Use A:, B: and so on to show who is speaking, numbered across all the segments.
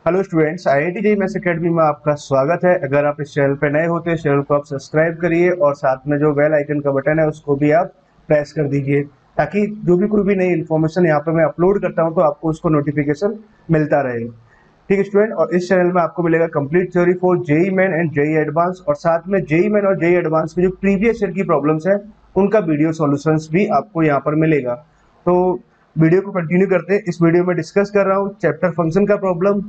A: Hello students, IIT JEE maths academy में आपका स्वागत है। अगर आप इस चैनल पर नए होते हैं, चैनल को आप सब्सक्राइब करिए और साथ में जो बेल आइकन का बटन है उसको भी आप प्रेस कर दीजिए, ताकि जो भी कोई भी नई इन्फॉर्मेशन यहाँ पर मैं अपलोड करता हूँ तो आपको उसको नोटिफिकेशन मिलता रहे। ठीक है स्टूडेंट, और इस चैनल में आपको मिलेगा complete theory for JEE main and JEE advance, और साथ में जेईई मेन और जेईई एडवांस की जो प्रीवियस ईयर की प्रॉब्लम्स है उनका वीडियो सॉल्यूशंस भी आपको यहाँ पर मिलेगा। तो वीडियो को कंटिन्यू करते हैं। इस वीडियो में डिस्कस कर रहा हूँ चैप्टर फंक्शन का प्रॉब्लम,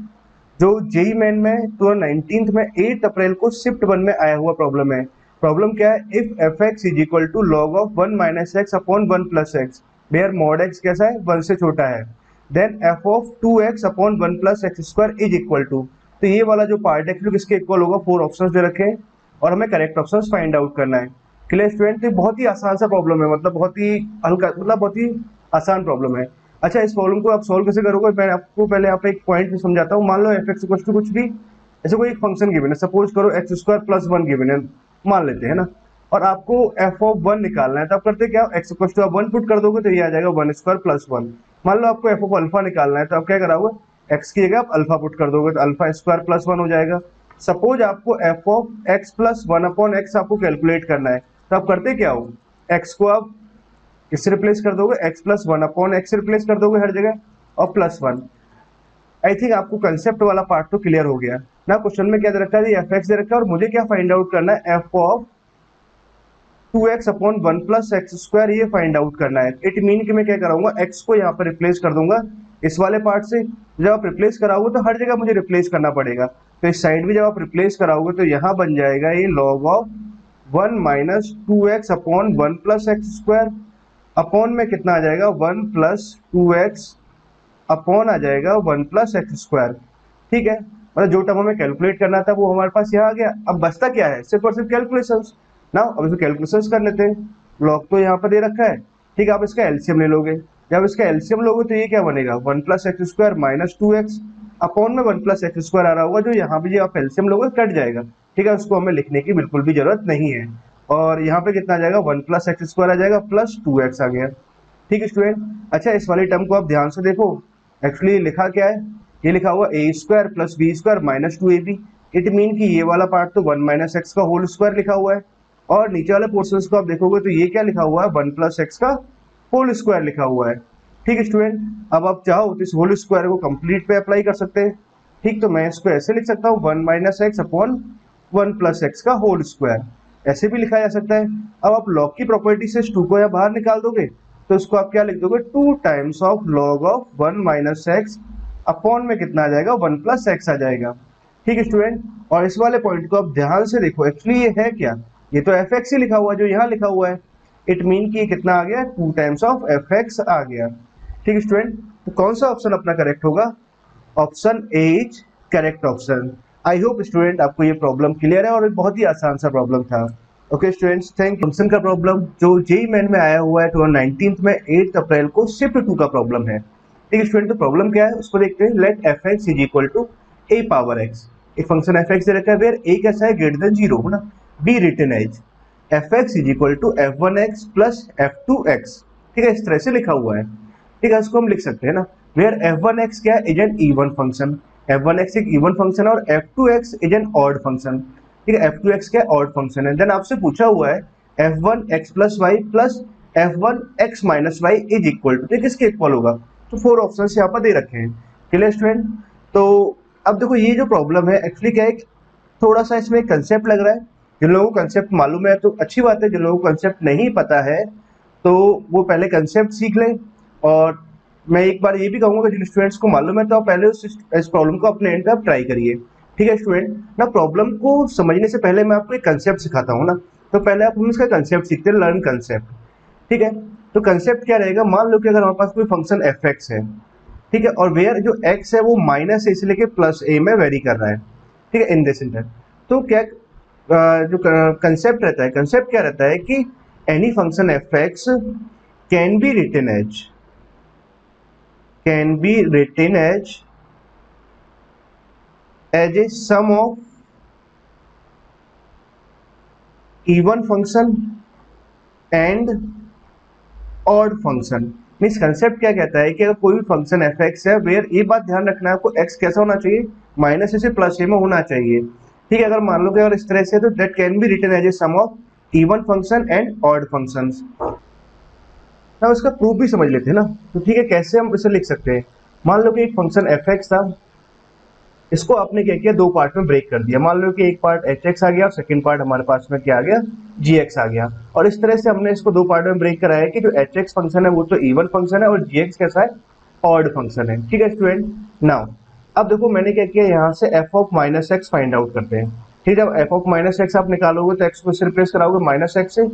A: जो जेईई मेन में 2019 में 8 अप्रैल को शिफ्ट 1 में आया हुआ प्रॉब्लम है। प्रॉब्लम क्या है? If f x is equal to log of 1 minus x upon 1 plus x, where mod x कैसा है? 1 से छोटा है, then f of 2x upon 1 plus x square is equal to. तो ये वाला जो पार्ट है किसके इक्वल होगा? 4 ऑप्शंस दे रखे हैं और हमें करेक्ट ऑप्शंस फाइंड आउट करना है। Clear student? तो बहुत ही आसान सा प्रॉब्लम है, मतलब बहुत ही हल्का, मतलब बहुत ही आसान प्रॉब्लम है। अच्छा, इस प्रॉब्लम को आप सॉल्व कैसे करोगे? मैं आपको पहले यहाँ पे एक पॉइंट भी समझाता हूँ। मान लो एफ एक्स इक्वल टू कुछ भी, ऐसे कोई एक फंक्शन गिवन है, सपोज करो एक्स स्क्वायर प्लस 1 गिवन है, मान लेते हैं ना, और आपको एफ ऑफ 1 निकालना है। तो आप करते क्या? एक्स इक्वल टू आप 1 पुट कर दोगे तो ये आ जाएगा 1 स्क्वायर प्लस 1। मान लो आपको एफ ऑफ अल्फा निकालना है, तो आप क्या कराओगे? एक्स की जगह आप अल्फा पुट कर दोगे तो अल्फा स्क्वायर प्लस 1 हो जाएगा। सपोज आपको F of x plus 1 upon x आपको कैलकुलेट करना है, तो आप करते क्या हो? एक्स को आप इससे रिप्लेस कर दोगे, x plus 1 upon x replace कर दोगे हर जगह, और प्लस 1। आई थिंक आपको कंसेप्ट वाला पार्ट तो क्लियर हो गया ना। क्वेश्चन में क्या दे रखा है? एफ एक्स दे रखा है और मुझे क्या फाइंड आउट करना है? F of 2x upon 1 plus x square, ये फाइंड आउट करना है। इट मीन कि मैं क्या कराऊंगा? x को यहाँ पर रिप्लेस कर दूंगा इस वाले पार्ट से। जब आप रिप्लेस कराओगे तो हर जगह मुझे रिप्लेस करना पड़ेगा, तो इस साइड भी जब आप रिप्लेस कराओगे तो यहाँ बन जाएगा ये log of 1 minus 2x upon 1 plus x square, upon में कितना आ जाएगा? 1 प्लस 2x अपॉन आ जाएगा 1 प्लस एक्स स्क्वायर। ठीक है, मतलब जो टर्म हमें कैलकुलेट करना था वो हमारे पास यहाँ आ गया। अब बचता क्या है? सिर्फ और सिर्फ कैलकुलेशंस ना। अब इसको कैलकुलेशंस कर लेते हैं। लॉग तो यहाँ पर दे रखा है, ठीक है, आप इसका एलसीएम ले लोगे। जब इसका एलसीएम लोगे तो ये क्या बनेगा? 1 plus x square minus 2x upon में 1 प्लस एक्स स्क्वायर आ रहा होगा, जो यहाँ पे जो आप एलसीएम लोगे कट जाएगा। ठीक है, उसको हमें लिखने की बिल्कुल भी जरूरत नहीं है। और यहाँ पे कितना आ जाएगा? 1 प्लस एक्स स्क्वायर आ जाएगा प्लस 2x आ गया। ठीक है स्टूडेंट, अच्छा इस वाली टर्म को आप ध्यान से देखो। एक्चुअली लिखा क्या है? ये लिखा हुआ a square plus b square minus 2ab। It mean कि ये वाला पार्ट तो 1 माइनस एक्स का होल स्क्वायर लिखा हुआ है, और नीचे वाले पोर्शंस को आप देखोगे तो ये क्या लिखा हुआ है? 1 प्लस एक्स का होल स्क्वायर लिखा हुआ है। ठीक है स्टूडेंट, अब आप चाहो तो इस होल स्क्वायर को कंप्लीट पे अप्लाई कर सकते हैं। ठीक, तो मैं इसको ऐसे लिख सकता हूँ 1 minus x upon 1 plus x का होल स्क्वायर, ऐसे भी लिखा जा सकता है। अब आप लॉग की प्रॉपर्टी से 2 को यहाँ बाहर निकाल दोगे तो इसको आप क्या लिख दोगे? 2 times of log of 1 minus x upon में कितना आ जाएगा? 1 प्लस एक्स आ जाएगा। ठीक है स्टूडेंट, और इस वाले पॉइंट को आप ध्यान से देखो। एक्चुअली ये है क्या? ये तो एफ एक्स ही लिखा हुआ है जो यहाँ लिखा हुआ है। इट मीन कि कितना आ गया? 2 टाइम्स ऑफ एफ एक्स आ गया। ठीक है स्टूडेंट, तो कौन सा ऑप्शन अपना करेक्ट होगा? Option A is correct option. I hope student आपको ये प्रॉब्लम क्लियर है, और एक बहुत ही आसान सा प्रॉब्लम था। Okay students, thank you. Function का प्रॉब्लम जो जेईई मेन में आया हुआ है 2019 में 8 अप्रैल को शिफ्ट 2 का प्रॉब्लम है। ठीक है स्टूडेंट, तो प्रॉब्लम क्या है उसको देखते हैं। Let f x is equal to a power x. एक फंक्शन एफ एक्स दे रखा है वेयर ए कैसा है? ग्रेटर देन 0 है ना। Be written as f x is equal to f one x plus f two x. ठीक है, इस तरह से लिखा हुआ है। ठीक है, इसको हम लिख सकते हैं ना, वेयर एफ वन एक्स क्या है? Is an even function. F one x एक इवन फंक्शन है और f two x is an odd function. ठीक है, एफ टू एक्स क्या? ऑड फंक्शन है। देन आपसे पूछा हुआ है f one x plus y plus f one x minus y is equal to, तो किसके इक्वल होगा? तो 4 ऑप्शंस यहाँ पर दे रखे हैं। Clear student? तो अब देखो ये जो प्रॉब्लम है एक्चुअली क्या है, थोड़ा सा इसमें कंसेप्ट लग रहा है। जिन लोगों को कंसेप्ट मालूम है तो अच्छी बात है, जिन लोगों को कंसेप्ट नहीं पता है तो वो पहले कंसेप्ट सीख लें। और मैं एक बार ये भी कहूँगा कि जिन स्टूडेंट्स को मालूम है तो आप पहले इस प्रॉब्लम को अपने एंड पे आप ट्राई करिए। ठीक है स्टूडेंट ना, प्रॉब्लम को समझने से पहले मैं आपको एक कंसेप्ट सिखाता हूँ ना, तो पहले आप हम इसका कंसेप्ट सीखते हैं, लर्न कंसेप्ट। ठीक है, तो कंसेप्ट क्या रहेगा? मान लो कि अगर हमारे पास कोई फंक्शन एफ एक्स है, ठीक है, और वेयर जो एक्स है वो माइनस ए से लेके प्लस ए में वेरी कर रहा है। ठीक है, इन दिस इंटर, तो क्या जो कंसेप्ट रहता है, कंसेप्ट क्या रहता है कि any function f x can be written as a sum of even function and odd function। Means concept क्या कहता है कि अगर कोई भी फंक्शन एफ एक्स है, वेयर ये बात ध्यान रखना है आपको, एक्स कैसा होना चाहिए? माइनस ए से प्लस ए में होना चाहिए। ठीक है, अगर मान लो कि अगर इस तरह से, तो that can be written as a sum of even function and odd functions. ना इसका प्रूफ भी समझ लेते हैं ना। तो ठीक है, कैसे हम इसे लिख सकते हैं। मान लो कि एक फंक्शन एफ एक्स था, इसको आपने क्या किया, दो पार्ट में ब्रेक कर दिया। मान लो कि एक पार्ट एच एक्स आ गया और सेकंड पार्ट हमारे पास में क्या आ गया, जी एक्स आ गया। और इस तरह से हमने इसको दो पार्ट में ब्रेक कराया कि जो एच एक्स फंक्शन है वो तो इवन फंक्शन है और जी एक्स कैसा है, ऑड फंक्शन है। ठीक है स्टूडेंट, नाउ अब देखो मैंने क्या किया, यहाँ से F of minus x find out करते हैं। ठीक है, जब एफ ऑफ माइनस एक्स आप निकालोगे तो एक्स को इससे रिप्लेस कराओगे माइनस एक्स से।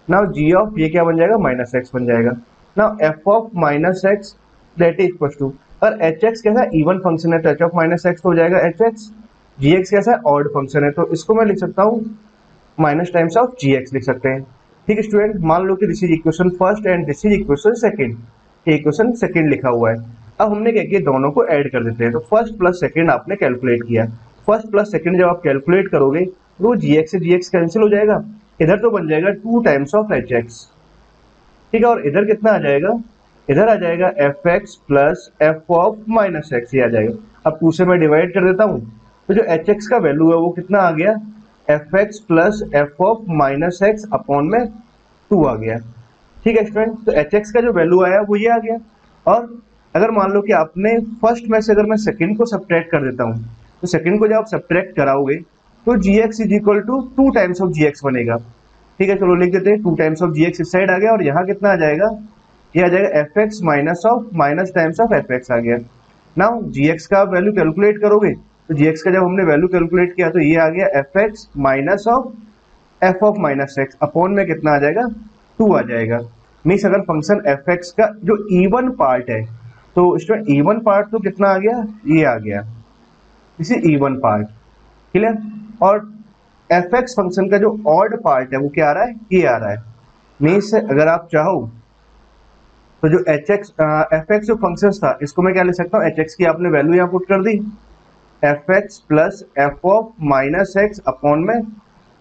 A: नाउ जी ऑफ ये क्या बन जाएगा, माइनस एक्स बन जाएगा। Now f of minus x that is equal to, और एच एक्स कैसा इवन फंक्शन है तो एच ऑफ माइनस एक्स हो जाएगा एच एक्स। जी एक्स कैसा है, ऑड फंक्शन है, तो इसको मैं लिख सकता हूँ minus times of g x लिख सकते हैं। ठीक है स्टूडेंट, मान लो कि this is equation first and this is equation second. Equation second लिखा हुआ है। अब हमने क्या किया, दोनों को ऐड कर देते हैं। तो फर्स्ट प्लस सेकंड आपने कैलकुलेट किया। फर्स्ट प्लस सेकंड जब आप कैलकुलेट करोगे तो जी एक्स से जी एक्स कैंसिल हो जाएगा, इधर तो बन जाएगा 2 टाइम्स ऑफ एच एक्स। ठीक है, और इधर कितना आ जाएगा, इधर आ जाएगा f x plus f of minus x, ये आ जाएगा। अब 2 से मैं डिवाइड कर देता हूँ, तो जो एच एक्स का वैल्यू है वो कितना आ गया, F x plus f of minus x upon में 2 आ गया। ठीक है स्टूडेंट, तो एच एक्स का जो वैल्यू आया वो ये आ गया। और अगर मान लो कि आपने फर्स्ट में से अगर मैं सेकंड को सब्ट्रैक्ट कर देता हूँ, तो सेकंड को जब आप सब्ट्रैक्ट कराओगे तो g x is equal to 2 times of g x बनेगा। ठीक है, चलो लिख देते हैं, 2 टाइम्स ऑफ जी एक्स इस साइड आ गया और यहाँ कितना आ जाएगा, ये आ जाएगा f x minus of minus times of f x आ गया। नाउ जी एक्स का वैल्यू कैलकुलेट करोगे तो जी एक्स का जब हमने वैल्यू कैलकुलेट किया तो ये आ गया F x minus of f of minus x upon में कितना आ जाएगा, 2 आ जाएगा। मीन्स अगर फंक्शन एफ एक्स का जो इवन पार्ट है, तो इसमें इवन पार्ट तो कितना आ गया, ये आ गया, इसी इवन पार्ट। क्लियर, और एफ एक्स फंक्शन का जो ऑड पार्ट है वो क्या आ रहा है, ये आ रहा है। मीन्स अगर आप चाहो तो जो एच एक्स एफ एक्स जो फंक्शन था इसको मैं क्या ले सकता हूँ, एच एक्स की आपने वैल्यू यहाँ पुट कर दी, f x plus f of minus x upon में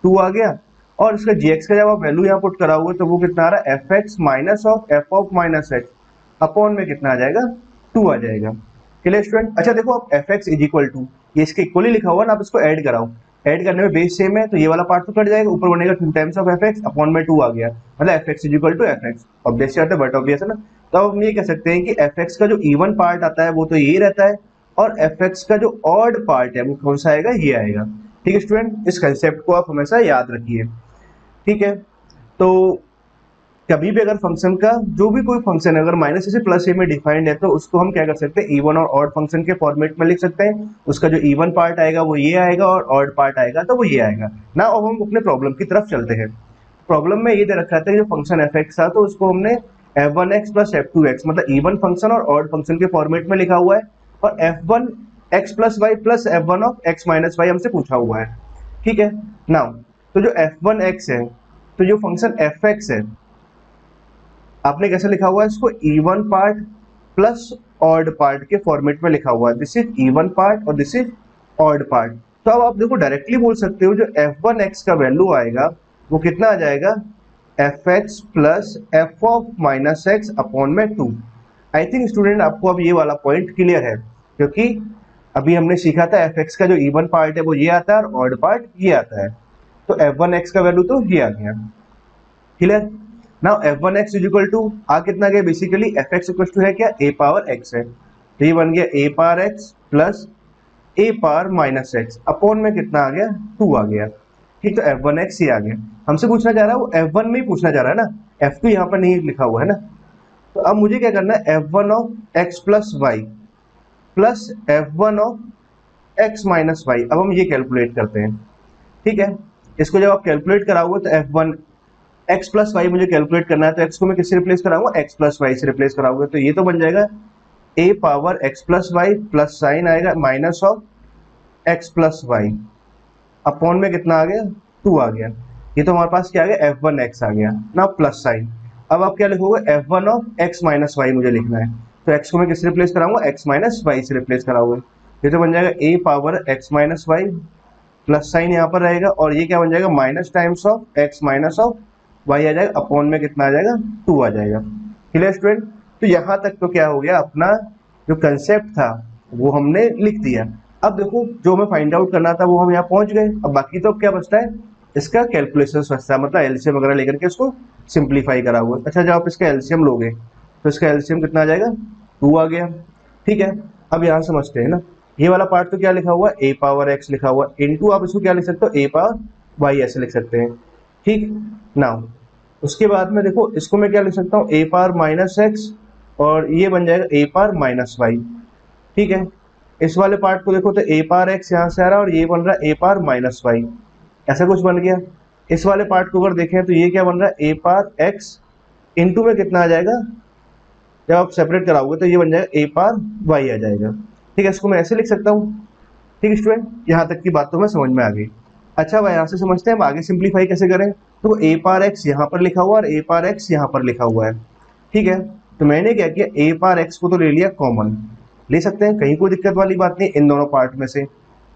A: 2 आ गया। और इसका जी एक्स का जब आप वैल्यू यहाँ पुट कराओगे तो वो कितना आ रहा है, f x minus of f of minus x upon में कितना आ जाएगा, 2 आ जाएगा। क्लियर स्टूडेंट, अच्छा देखो आप f x is equal to, ये इसके इक्वली लिखा हुआ ना, आप इसको ऐड कराओ, ऐड करने में बेस सेम है तो ये वाला पार्ट तो कट जाएगा, ऊपर बनेगा 2 times of f x upon में 2 आ गया, मतलब f x is equal to f x. Obvious बात है, बट ऑब्वियस है ना। तो अब हम ये कह सकते हैं कि एफ एक्स का जो इवन पार्ट आता है वो तो ये रहता है, और एफ एक्स का जो ऑड पार्ट है वो कौन सा आएगा, ये आएगा। ठीक है स्टूडेंट, इस कंसेप्ट को आप हमेशा याद रखिए। ठीक है, तो कभी भी अगर फंक्शन का जो भी कोई फंक्शन है अगर माइनस ए से प्लस ए में डिफाइंड है तो उसको हम क्या कर सकते हैं, इवन और ऑड फंक्शन के फॉर्मेट में लिख सकते हैं। उसका जो इवन पार्ट आएगा वो ये आएगा और ऑड पार्ट आएगा तो वो ये आएगा ना। अब हम अपने प्रॉब्लम की तरफ चलते हैं। प्रॉब्लम में ये दे रखा था कि जो फंक्शन एफ एक्स था तो उसको हमने f one x plus f two x मतलब इवन फंक्शन और ऑड फंक्शन के फॉर्मेट में लिखा हुआ है, और f one x plus y plus f one of x minus y हमसे पूछा हुआ है। ठीक है, नाउ तो जो एफ वन एक्स है, तो जो फंक्शन एफ एक्स है आपने कैसे लिखा हुआ है, इसको even part plus odd part के फॉर्मेट में लिखा हुआ है। दिस इज इवन पार्ट और दिस इज ऑड पार्ट। तो अब आप देखो डायरेक्टली बोल सकते हो जो एफ वन एक्स का वैल्यू आएगा वो कितना आ जाएगा, f x plus f of minus x upon में 2। आई थिंक स्टूडेंट आपको अब ये वाला पॉइंट क्लियर है, क्योंकि अभी हमने सीखा था एफ एक्स का जो इवन पार्ट है वो ये आता है और ऑड पार्ट ये आता है। तो एफ वन एक्स का वैल्यू तो ये आ गया। Clear, now f one x is equal to आ कितना गया, basically f x equal to है क्या, ए पावर एक्स है, तो ये बन गया ए पावर एक्स प्लस ए पावर माइनस एक्स अपॉन में कितना आ गया, 2 आ गया। ठीक, तो एफ वन एक्स ये आ गया। हमसे पूछना चाह रहा है वो एफ वन में ही पूछना चाह रहा है ना, एफ टू यहाँ पर नहीं लिखा हुआ है ना। तो अब मुझे क्या करना है, f one of x plus y plus f one of x minus y, अब हम ये कैलकुलेट करते हैं। ठीक है, इसको जब आप कैलकुलेट कराओगे तो f one x plus y मुझे कैलकुलेट करना है, तो एक्स को मैं किससे रिप्लेस कराऊंगा, एक्स प्लस वाई से रिप्लेस कराऊंगा, तो ये तो बन जाएगा a power x plus y plus sign आएगा minus of x plus y upon में कितना आ गया, 2 आ गया। ये तो हमारे पास क्या आ गया, एफ वन एक्स आ गया ना प्लस साइन। अब आप क्या लिखोगे, f one of x minus y मुझे लिखना है, तो एक्स को मैं किससे रिप्लेस कराऊंगा, एक्स माइनस वाई से रिप्लेस कराऊंगा। ये तो बन जाएगा a power x minus y plus sign यहाँ पर रहेगा, और ये क्या बन जाएगा, minus times of x minus of y आ जाएगा अपॉन में कितना आ जाएगा, 2 आ जाएगा। क्लियर स्टूडेंट, तो यहाँ तक तो क्या हो गया, अपना जो कंसेप्ट था वो हमने लिख दिया। अब देखो जो हमें फाइंड आउट करना था वो हम यहाँ पहुंच गए। अब बाकी तो क्या बचता है, इसका कैलकुलेशन बचता है, मतलब एलसीएम वगैरह लेकर के इसको सिंप्लीफाई करा हुआ। अच्छा जब आप इसका एलसीएम लोगे तो इसका एलसीएम कितना आ जाएगा, 2 आ गया। ठीक है, अब यहाँ समझते हैं ना, ये वाला पार्ट तो क्या लिखा हुआ है, ए पावर एक्स लिखा हुआ है, इनटू आप इसको क्या लिख सकते हो, ए पावर वाई ऐसे लिख सकते हैं। ठीक नाउ उसके बाद में देखो इसको मैं क्या लिख सकता हूँ, ए पावर माइनस एक्स, और ये बन जाएगा ए पावर माइनस वाई। ठीक है, इस वाले पार्ट को देखो तो ए पावर एक्स यहाँ से आ रहा है और ये बन रहा है ए पावर माइनस वाई, ऐसा कुछ बन गया। इस वाले पार्ट को अगर देखें तो ये क्या बन रहा है, ए पावर एक्स इंटू में कितना आ जाएगा, जब आप सेपरेट कराओगे तो ये बन जाएगा ए पावर वाई आ जाएगा। ठीक है, इसको मैं ऐसे लिख सकता हूँ। ठीक है स्टूडेंट, यहाँ तक की बात तो मैं समझ में आ गई। अच्छा भाई यहाँ से समझते हैं हम आगे सिंप्लीफाई कैसे करें। तो ए पावर एक्स यहाँ पर लिखा हुआ और ए पावर एक्स यहाँ पर लिखा हुआ है। ठीक है, तो मैंने क्या किया, ए पावर एक्स को तो ले लिया कॉमन, ले सकते हैं, कहीं कोई दिक्कत वाली बात नहीं इन दोनों पार्ट में से।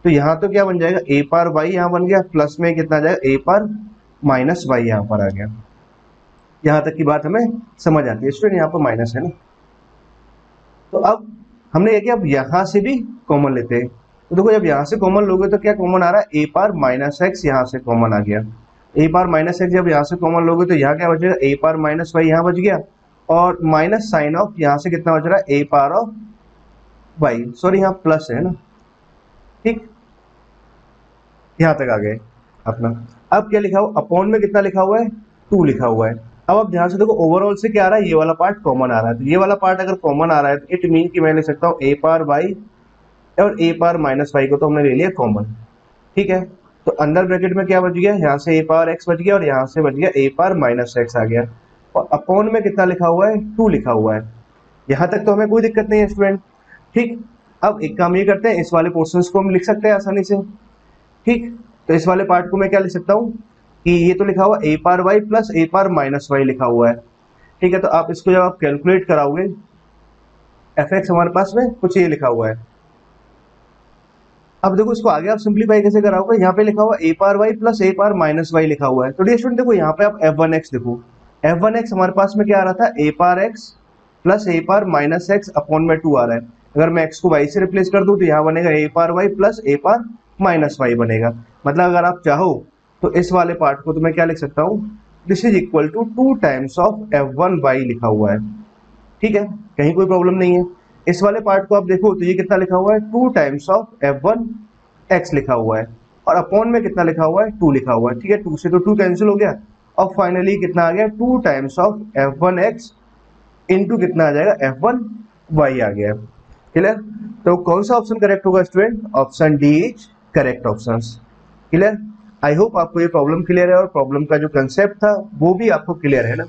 A: तो यहाँ तो क्या बन जाएगा, ए पावर वाई यहाँ बन गया, प्लस में कितना आ जाएगा, ए पावर माइनस वाई यहाँ पर आ गया। यहाँ तक की बात हमें समझ आती है स्टूडेंट, यहाँ पर माइनस है ना। तो अब हमने क्या किया, अब यहाँ से भी कॉमन लेते हैं। तो देखो जब यहाँ से कॉमन लोगे तो क्या कॉमन आ रहा है, ए पावर माइनस एक्स यहाँ से कॉमन आ गया। ए पावर माइनस एक्स जब यहाँ से कॉमन लोगे तो यहाँ क्या बचेगा, ए पावर माइनस वाई यहाँ बच गया, और माइनस साइन ऑफ यहाँ से कितना बच रहा है, ए पावर ऑफ वाई, सॉरी यहाँ प्लस है ना। ठीक, यहाँ तक आ गए अपना। अब क्या लिखा हुआ, अपॉन में कितना लिखा हुआ है, 2 लिखा हुआ है। अब आप ध्यान से देखो ओवरऑल से क्या आ रहा है, ये वाला पार्ट कॉमन आ रहा है। तो ये वाला पार्ट अगर कॉमन आ रहा है तो इट मीन कि मैं लिख सकता हूँ ए पावर वाई, और ए पावर माइनस वाई को तो हमने ले लिया कॉमन। ठीक है, तो अंदर ब्रैकेट में क्या बच गया, यहाँ से ए पावर एक्स बच गया और यहाँ से बच गया ए पावर माइनस एक्स आ गया, और अपॉन में कितना लिखा हुआ है, 2 लिखा हुआ है। यहाँ तक तो हमें कोई दिक्कत नहीं है स्टूडेंट। ठीक, अब एक काम ये करते हैं, इस वाले पोर्शन को हम लिख सकते हैं आसानी से। ठीक, तो इस वाले पार्ट को मैं क्या लिख सकता हूँ कि ये तो लिखा हुआ ए पावर वाई प्लस ए पावर माइनस वाई लिखा हुआ है। ठीक है, तो आप इसको जब आप कैलकुलेट कराओगे, एफ एक्स हमारे पास में कुछ ये लिखा हुआ है। अब देखो इसको आगे आप सिंप्लीफाई कैसे कराओगे, यहाँ पे लिखा हुआ ए पावर वाई प्लस ए पावर माइनस वाई लिखा हुआ है। तो डियर स्टूडेंट देखो यहाँ पे आप एफ वन एक्स देखो, एफ वन एक्स हमारे पास में क्या आ रहा था, ए पावर एक्स प्लस ए पावर माइनस एक्स अपॉन में 2 आ रहा है। अगर मैं एक्स को वाई से रिप्लेस कर दूं तो यहाँ बनेगा ए पावर वाई प्लस ए पावर माइनस वाई बनेगा। मतलब अगर आप चाहो तो इस वाले पार्ट को तो मैं क्या लिख सकता हूँ, this is equal to 2 times of f one y लिखा हुआ है। ठीक है, कहीं कोई प्रॉब्लम नहीं है। इस वाले पार्ट को आप देखो तो ये कितना लिखा हुआ है, 2 times of f one x लिखा हुआ है, और अपॉन में कितना लिखा हुआ है, 2 लिखा हुआ है। ठीक है, 2 से तो 2 कैंसिल हो गया, और फाइनली कितना आ गया, 2 times of f one x into कितना आ जाएगा, एफ वन वाई आ गया। क्लियर, तो कौन सा ऑप्शन करेक्ट होगा student, option D is correct option. Clear, I hope आपको ये प्रॉब्लम क्लियर है और प्रॉब्लम का जो कंसेप्ट था वो भी आपको क्लियर है ना।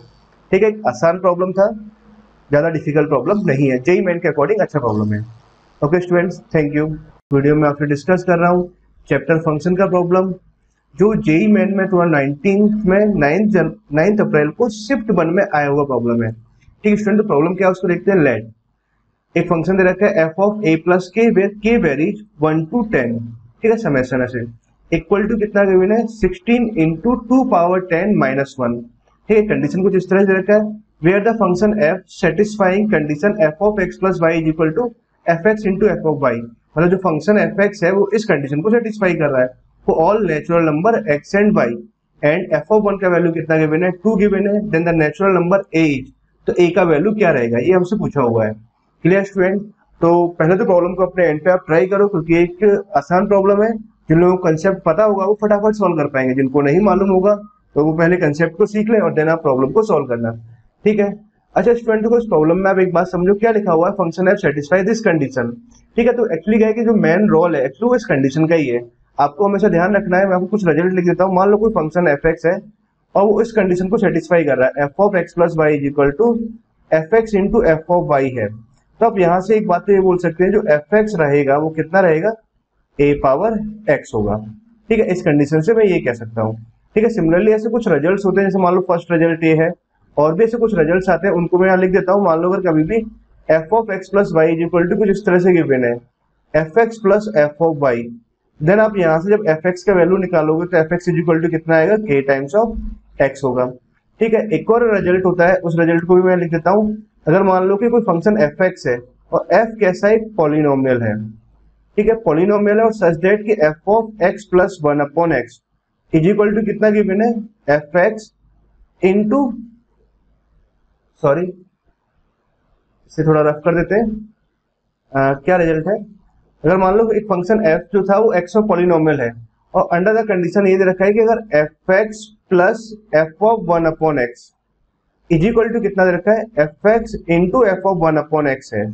A: ठीक है, एक आसान प्रॉब्लम था, ज़्यादा डिफिकल्ट प्रॉब्लम नहीं है, जेई मेन के अकॉर्डिंग अच्छा प्रॉब्लम है। Okay students, thank you. Video में आपसे डिस्कस कर रहा हूँ चैप्टर फंक्शन का प्रॉब्लम, जो जेई मेन में 2019 में 9 अप्रैल को शिफ्ट 1 में आया हुआ प्रॉब्लम है। ठीक है स्टूडेंट, तो प्रॉब्लम क्या है उसको देखते हैं। लेट एक फंक्शन दे रखा है एफ ऑफ ए प्लस के वेयर के वेरीज 1 to 10। ठीक है, समेशन ऐसे इक्वल टू कितना गिवन है, 16 इंटू 2 पावर 10 माइनस 1। ठीक है, कंडीशन कुछ इस तरह से रखा है, where the function f satisfying condition f of x plus y is equal to f x into f of y. मतलब जो फंक्शन एफ एक्स है वो इस कंडीशन को सेटिस्फाई कर रहा है for all natural number x and y, and f of one का वैल्यू कितना गिवन है, 2 गिवन है, then the natural number a is, तो ए का वैल्यू क्या रहेगा ये हमसे पूछा हुआ है। क्लियर स्टूडेंट, तो पहले तो प्रॉब्लम को अपने एंड पे आप ट्राई करो, क्योंकि एक आसान प्रॉब्लम है। जिन लोगों को कंसेप्ट पता होगा वो फटाफट सॉल्व कर पाएंगे, जिनको नहीं मालूम होगा तो वो पहले कंसेप्ट को सीख लें और देन आप प्रॉब्लम को सॉल्व करना। ठीक है, अच्छा स्टूडेंट को इस प्रॉब्लम में आप एक बात समझो, क्या लिखा हुआ है, function F satisfy this condition. ठीक है, तो एक्चुअली क्या है कि जो मेन रोल है एक्चुअली वो इस कंडीशन का ही है, आपको हमेशा ध्यान रखना है। मैं आपको कुछ रिजल्ट लिख देता हूँ। मान लो कोई फंक्शन एफ एक्स है और वो इस कंडीशन को सेटिस्फाई कर रहा है, f of x plus y is equal to f x into f of y है। तो आप यहाँ से एक बात तो ये बोल सकते हैं, जो एफ एक्स रहेगा वो कितना रहेगा, ए पावर एक्स होगा। ठीक है, इस कंडीशन से मैं ये कह सकता हूँ। ठीक है, सिमिलरली ऐसे कुछ रिजल्ट्स होते हैं, जैसे मान लो फर्स्ट रिजल्ट ये है, और भी ऐसे कुछ रिजल्ट्स आते हैं, उनको मैं यहाँ लिख देता हूँ। मान लो अगर कभी भी f of x plus y is equal to कुछ इस तरह से गिवन है, f x plus f of y, then आप यहाँ से जब एफ एक्स का वैल्यू निकालोगे तो f x is equal to कितना आएगा, के टाइम्स ऑफ एक्स होगा। ठीक है, एक और रिजल्ट होता है, उस रिजल्ट को भी मैं लिख देता हूँ। अगर मान लो कि कोई फंक्शन एफ एक्स है और एफ कैसा एक पॉलिनोमियल है, ठीक है, पॉलिनोमियल है और सच दैट कि f of x plus one upon x is equal to कितना गिवन है, एफ एक्स इंटू, सॉरी इसे थोड़ा रफ कर देते हैं, क्या रिजल्ट है, अगर मान लो एक फंक्शन एफ जो था वो एक्स और पॉलिनोमियल है और अंडर द कंडीशन ये दे रखा है कि अगर f x plus f of one upon x is equal to कितना दे रखा है, f x into f of one upon x है।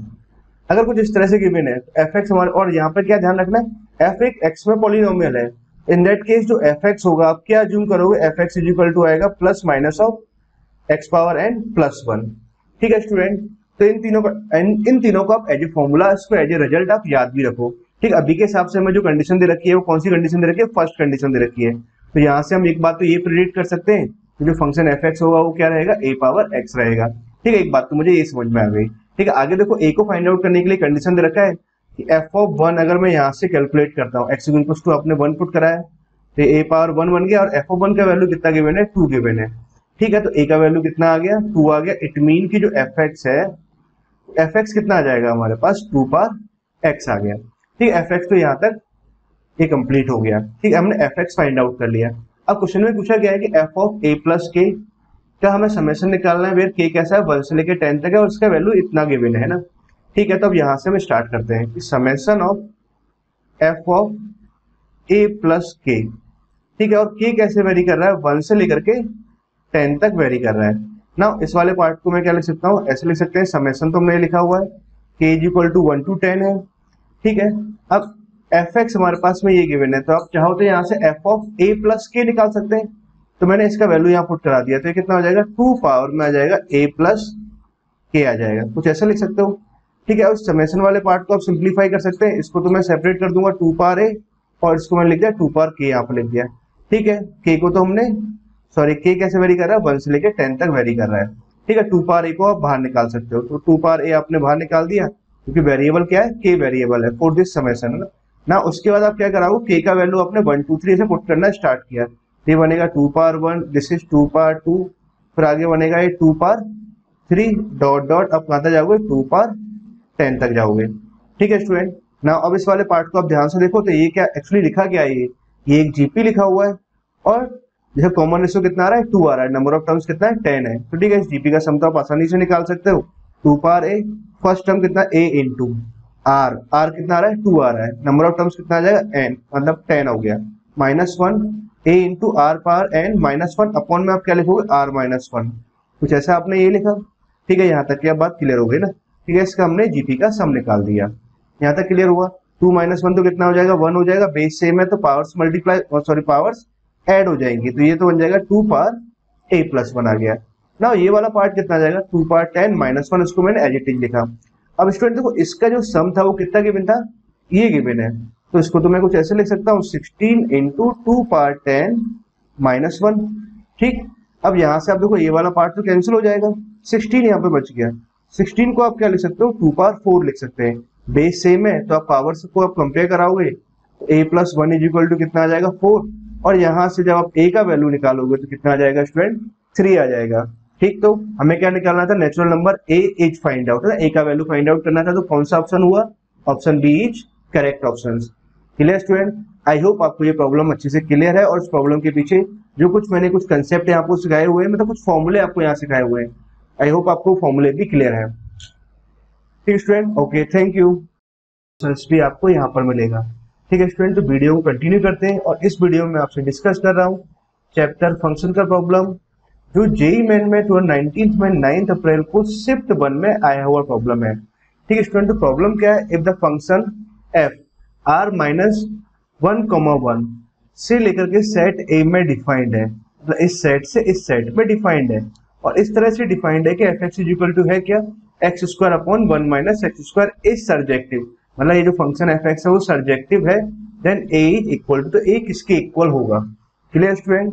A: अगर कुछ इस तरह से गिवन है एफ एक्स हमारे, और यहाँ पर क्या ध्यान रखना है, एफ एक एक्स में पॉलिनोमियल है, इन दैट केस जो एफ एक्स होगा आप क्या अज्यूम करोगे, f x is equal to आएगा plus minus of x power n plus one. ठीक है स्टूडेंट, तो इन तीनों को आप एज ए फॉर्मूला, इसको एज ए रिजल्ट आप याद भी रखो। ठीक, अभी के हिसाब से हमें जो कंडीशन दे रखी है वो कौन सी कंडीशन दे रखी है, फर्स्ट कंडीशन दे रखी है। तो यहाँ से हम एक बात तो ये प्रेडिक्ट कर सकते हैं कि जो फंक्शन एफ एक्स होगा वो क्या रहेगा, ए पावर एक्स रहेगा। ठीक है, एक बात तो मुझे ये समझ में आ गई। ठीक है, आगे देखो ए को फाइंड आउट करने के लिए कंडीशन दे रखा है कि एफ ऑफ वन अगर मैं यहाँ से कैलकुलेट करता हूँ, एक्स इक्वल टू आपने वन पुट करा है तो ए पावर वन बन गया, और एफ ऑफ वन का वैल्यू कितना गिवन है, टू गिवन है। ठीक है, तो ए का वैल्यू कितना आ गया, टू आ गया। इट मीन की जो एफ एक्स है, एफ एक्स कितना आ जाएगा हमारे पास, टू पावर एक्स आ गया। ठीक है, एफ एक्स तो यहाँ तक ये कंप्लीट हो गया। ठीक है, हमने एफ एक्स फाइंड आउट कर लिया। अब क्वेश्चन में पूछा गया है कि एफ ऑफ ए प्लस के का हमें समेशन निकालना है, वेयर के कैसा है, 1 से लेकर 10 तक है और उसका वैल्यू इतना गिवन है ना। ठीक है, तो अब यहाँ से हम स्टार्ट करते हैं कि summation of f of A plus के। ठीक है, और के कैसे वेरी कर रहा है, 1 से लेकर के 10 तक वेरी कर रहा है ना। इस वाले पार्ट को मैं क्या लिख सकता हूँ, ऐसे लिख सकते हैं, समेशन तो हमने लिखा हुआ है के इज इक्वल टू 1 to 10 है। ठीक है, अब एफ एक्स हमारे पास में ये गिवन है, तो आप चाहो तो यहाँ से एफ ऑफ ए प्लस के निकाल सकते हैं। तो मैंने इसका वैल्यू यहाँ पुट करा दिया, तो ये कितना हो जाएगा, 2 पावर में आ जाएगा ए प्लस के आ जाएगा, कुछ ऐसा लिख सकते हो। ठीक है, उस समेशन वाले पार्ट को आप सिंप्लीफाई कर सकते हैं, इसको तो मैं सेपरेट कर दूंगा 2 पावर ए, और इसको मैंने लिख दिया 2 पावर के यहाँ पर लिख दिया। ठीक है, के को तो हमने, सॉरी के कैसे वेरी कर रहा है, 1 से लेकर 10 तक वेरी कर रहा है। ठीक है, 2 पावर ए को आप बाहर निकाल सकते हो, तो 2 पावर ए आपने बाहर निकाल दिया क्योंकि वेरिएबल क्या है, के वेरिएबल है फॉर दिस समेशन ना। उसके बाद आप क्या कराओगे, के का वैल्यू आपने 1 2 3 से पुट करना स्टार्ट किया, ये बनेगा 2 पावर 1, दिस इज 2 पावर 2, फिर आगे बनेगा ये 2 पावर 3 डॉट डॉट, अब कहाँ तक जाओगे, 2 पावर 10 तक जाओगे। ठीक है स्टूडेंट, ना अब इस वाले पार्ट को आप ध्यान से देखो, तो ये क्या एक्चुअली लिखा क्या है, ये एक जीपी लिखा हुआ है, और जैसे कॉमन रेशियो कितना आ रहा है, 2 आ रहा है, नंबर ऑफ टर्म्स कितना है, 10 है। तो ठीक है, इस जीपी का सम तो आप आसानी से निकाल सकते हो। 2 पावर ए, फर्स्ट टर्म कितना, ए इंटू आर, आर कितना आ रहा है, 2 आ रहा है, नंबर ऑफ टर्म्स कितना आ जाएगा, एन, मतलब 10 हो गया, minus 1 a into r power n minus 1 upon में आप क्या लिखोगे, आर माइनस 1, कुछ ऐसा आपने ये लिखा। ठीक है, यहाँ तक की अब बात क्लियर हो गई ना। ठीक है, इसका हमने जीपी का सम निकाल दिया, यहाँ तक क्लियर हुआ। 2 माइनस 1 तो कितना हो जाएगा, 1 हो जाएगा, बेस सेम है तो पावर्स मल्टीप्लाई, और सॉरी पावर्स ऐड हो जाएंगे, तो ये तो बन जाएगा 2 पावर ए प्लस 1 आ गया ना। ये वाला पार्ट कितना आ जाएगा, 2 पावर 10 माइनस 1, इसको मैंने एज इट इज लिखा। अब स्टूडेंट देखो, इसका जो सम था वो कितना गिवन था, ये गिवन है, तो इसको तो मैं कुछ ऐसे लिख सकता हूँ, 16 इंटू 2 पावर 10 माइनस 1। ठीक, अब यहाँ से आप देखो ये वाला पार्ट तो कैंसिल हो जाएगा, 16 यहाँ पे बच गया, 16 को आप क्या लिख सकते हो, 2 पावर 4 लिख सकते हैं, बेस सेम है तो आप पावर्स को आप कंपेयर कराओगे, ए प्लस 1 इज इक्वल टू कितना आ जाएगा, 4, और यहाँ से जब आप ए का वैल्यू निकालोगे तो कितना आ जाएगा स्टूडेंट, 3 आ जाएगा। ठीक, तो हमें क्या निकालना था, natural number a is find out है, ए का वैल्यू फाइंड आउट करना था, तो कौन सा ऑप्शन हुआ, option b is correct option. Clear student, I hope आपको ये प्रॉब्लम अच्छे से क्लियर है, और इस प्रॉब्लम के पीछे जो कुछ मैंने कुछ कंसेप्ट है आपको सिखाए हुए हैं, मतलब कुछ फॉर्मूले आपको यहाँ सिखाए हुए हैं, आई होप आपको फॉर्मूले भी क्लियर है। ठीक स्टूडेंट, ओके, थैंक यू, भी आपको यहाँ पर मिलेगा। ठीक है स्टूडेंट, तो वीडियो को कंटिन्यू करते हैं, और इस वीडियो में आपसे डिस्कस कर रहा हूँ चैप्टर फंक्शन का प्रॉब्लम, जो जेई मेन में 19 में 9 अप्रैल को शिफ्ट 1 में आया हुआ प्रॉब्लम है। ठीक है स्टूडेंट, तो प्रॉब्लम क्या है, if the function F R minus 1,1 से लेकर के सेट ए में डिफाइंड है, मतलब इस सेट से इस सेट में डिफाइंड है, और इस तरह से डिफाइंड है कि f x is equal to है क्या, x square upon 1 minus x square is surjective, मतलब ये जो फंक्शन एफ एक्स है वो सर्जेक्टिव है, then a is equal to, तो ए किसके इक्वल होगा। क्लियर स्टूडेंट,